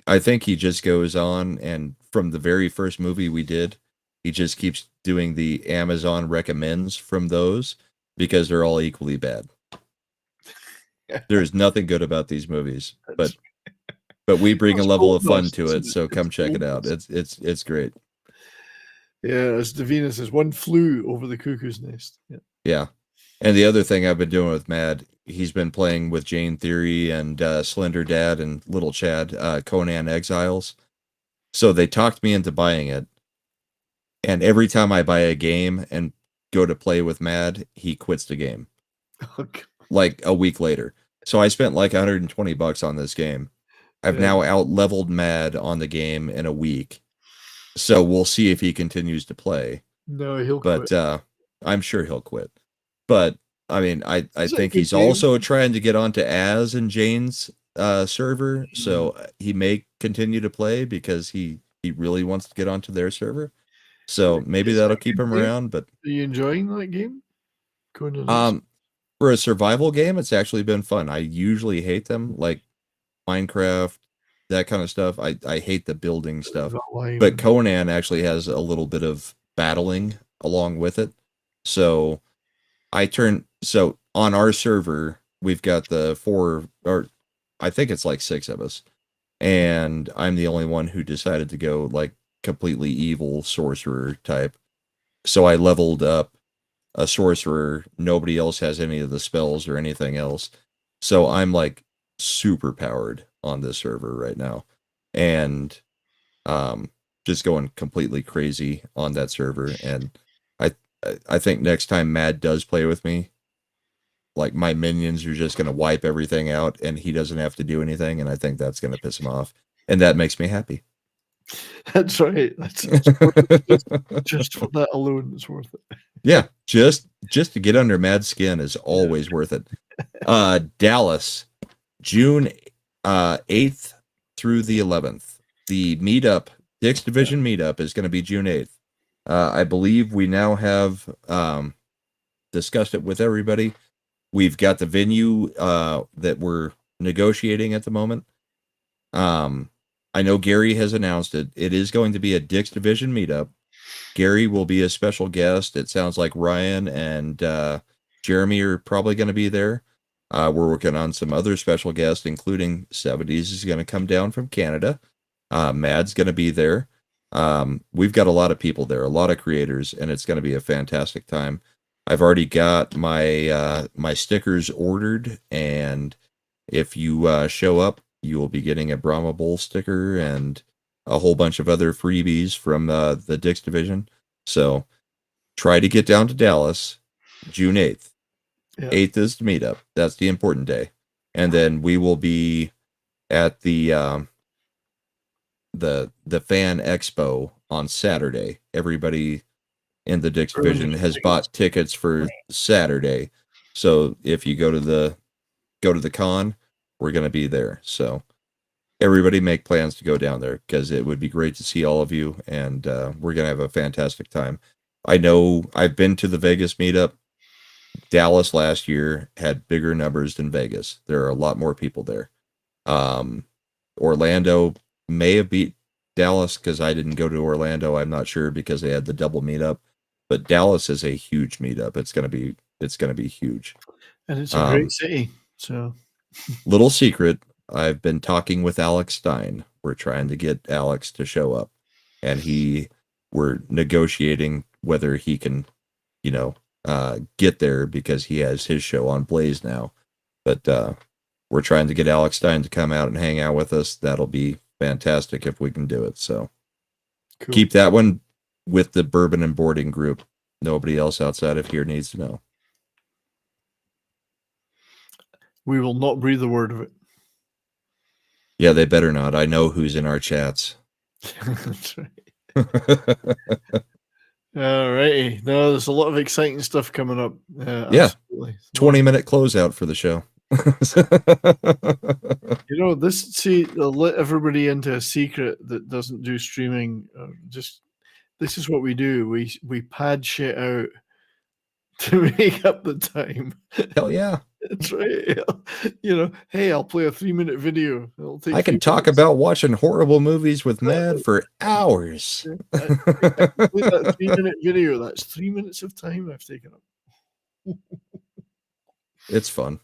B: he just goes on, and from the very first movie we did, he just keeps doing the Amazon recommends from those because they're all equally bad. There's nothing good about these movies, but we bring a level of fun to it, so come check it out. It's great.
A: Yeah, as Davina says, one flew over the cuckoo's nest. Yeah.
B: Yeah. And the other thing I've been doing with Mad, he's been playing with Jane Theory and Slender Dad and Little Chad, Conan Exiles. So they talked me into buying it. And every time I buy a game and go to play with Mad, he quits the game.
A: Okay.
B: Like a week later. So I spent like $120 on this game. I've now out-leveled Mad on the game in a week. So we'll see if he continues to play.
A: No, he'll quit.
B: But I'm sure he'll quit. But I mean, I think he's also trying to get onto Az and Jane's server, so he may continue to play because he really wants to get onto their server. So maybe that'll keep him around. But
A: are you enjoying that game?
B: For a survival game, it's actually been fun. I usually hate them, like Minecraft, that kind of stuff. I hate the building stuff. But Conan actually has a little bit of battling along with it. So so on our server, we've got the 4, or I think it's like 6 of us. And I'm the only one who decided to go like completely evil sorcerer type. So I leveled up a sorcerer. Nobody else has any of the spells or anything else. So I'm like super powered on this server right now. And just going completely crazy on that server. And I think next time Mad does play with me, like my minions are just going to wipe everything out and he doesn't have to do anything. And I think that's going to piss him off. And that makes me happy.
A: That's right. That's just for that alone, it's worth it.
B: Yeah. Just to get under Mad's skin is always worth it. Dallas, June 8th through the 11th. The meetup, Dick's Division meetup is going to be June 8th. I believe we now have discussed it with everybody. We've got the venue that we're negotiating at the moment. I know Gary has announced it. It is going to be a Dick's Division meetup. Gary will be a special guest. It sounds like Ryan and Jeremy are probably going to be there. We're working on some other special guests, including 70s is going to come down from Canada. Mad's going to be there. We've got a lot of people there, a lot of creators, and it's going to be a fantastic time. I've already got my my stickers ordered, and if you show up, you will be getting a Brahmabull sticker and a whole bunch of other freebies from the Dick's Division. So try to get down to Dallas, June 8th. Yeah. 8th is the meetup. That's the important day. And then we will be at the fan expo on Saturday. Everybody in the Dick's Division has bought tickets for Saturday. So if you go to the con, we're going to be there. So everybody make plans to go down there because it would be great to see all of you, and we're going to have a fantastic time. I know I've been to the Vegas meetup. Dallas last year had bigger numbers than Vegas. There are a lot more people there. Orlando may have beat Dallas because I didn't go to Orlando. I'm not sure because they had the double meetup. but Dallas is a huge meetup. It's gonna be huge.
A: And it's a great city. So
B: little secret, I've been talking with Alex Stein. We're trying to get Alex to show up, and we're negotiating whether he can, get there because he has his show on Blaze now. But we're trying to get Alex Stein to come out and hang out with us. That'll be fantastic if we can do it. So cool. Keep that one with the Bourbon and Boarding group. Nobody else outside of here needs to know.
A: We will not breathe a word of it.
B: Yeah, they better not. I know who's in our chats.
A: That's right. All righty. No, there's a lot of exciting stuff coming up.
B: Yeah. 20-minute closeout for the show.
A: They'll let everybody into a secret that doesn't do streaming. This is what we do. We pad shit out to make up the time.
B: Hell yeah.
A: That's right. Hey, I'll play a 3-minute video.
B: I can talk about watching horrible movies with Mad for hours.
A: That 3-minute video, that's 3 minutes of time I've taken up.
B: It's fun.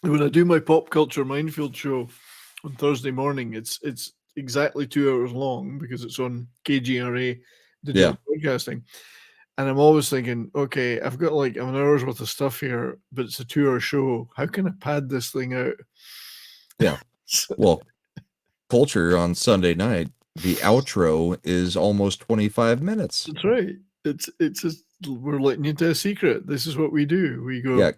A: When I do my pop culture minefield show on Thursday morning, it's exactly 2 hours long because it's on KGRA digital broadcasting. And I'm always thinking, okay, I've got like an hour's worth of stuff here, but it's a 2-hour show. How can I pad this thing out?
B: Yeah. Well, culture on Sunday night, the outro is almost 25 minutes.
A: That's right. It's just, we're letting you into a secret. This is what we do. We go,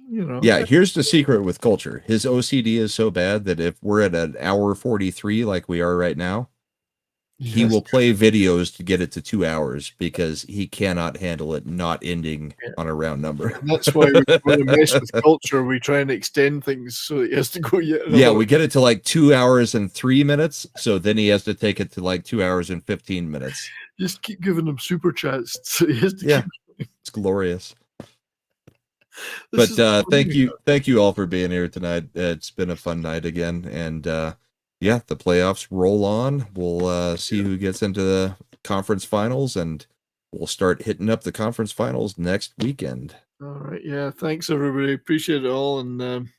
B: Yeah, here's the secret with culture. His OCD is so bad that if we're at an hour 43 like we are right now, he will play videos to get it to 2 hours because he cannot handle it not ending on a round number.
A: And that's why when we mess with culture, we try and extend things so that he has to go yet.
B: Yeah, we get it to like 2 hours and 3 minutes. So then he has to take it to like 2 hours and 15 minutes.
A: Just keep giving him super chats. So he has to
B: it's glorious. But thank you all for being here tonight. It's been a fun night again, and the playoffs roll on. We'll see who gets into the conference finals, and we'll start hitting up the conference finals next weekend.
A: All right, yeah. Thanks everybody. Appreciate it all, and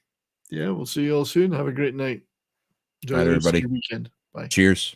A: we'll see you all soon. Have a great night. Enjoy
B: everybody.
A: Weekend. Bye.
B: Cheers.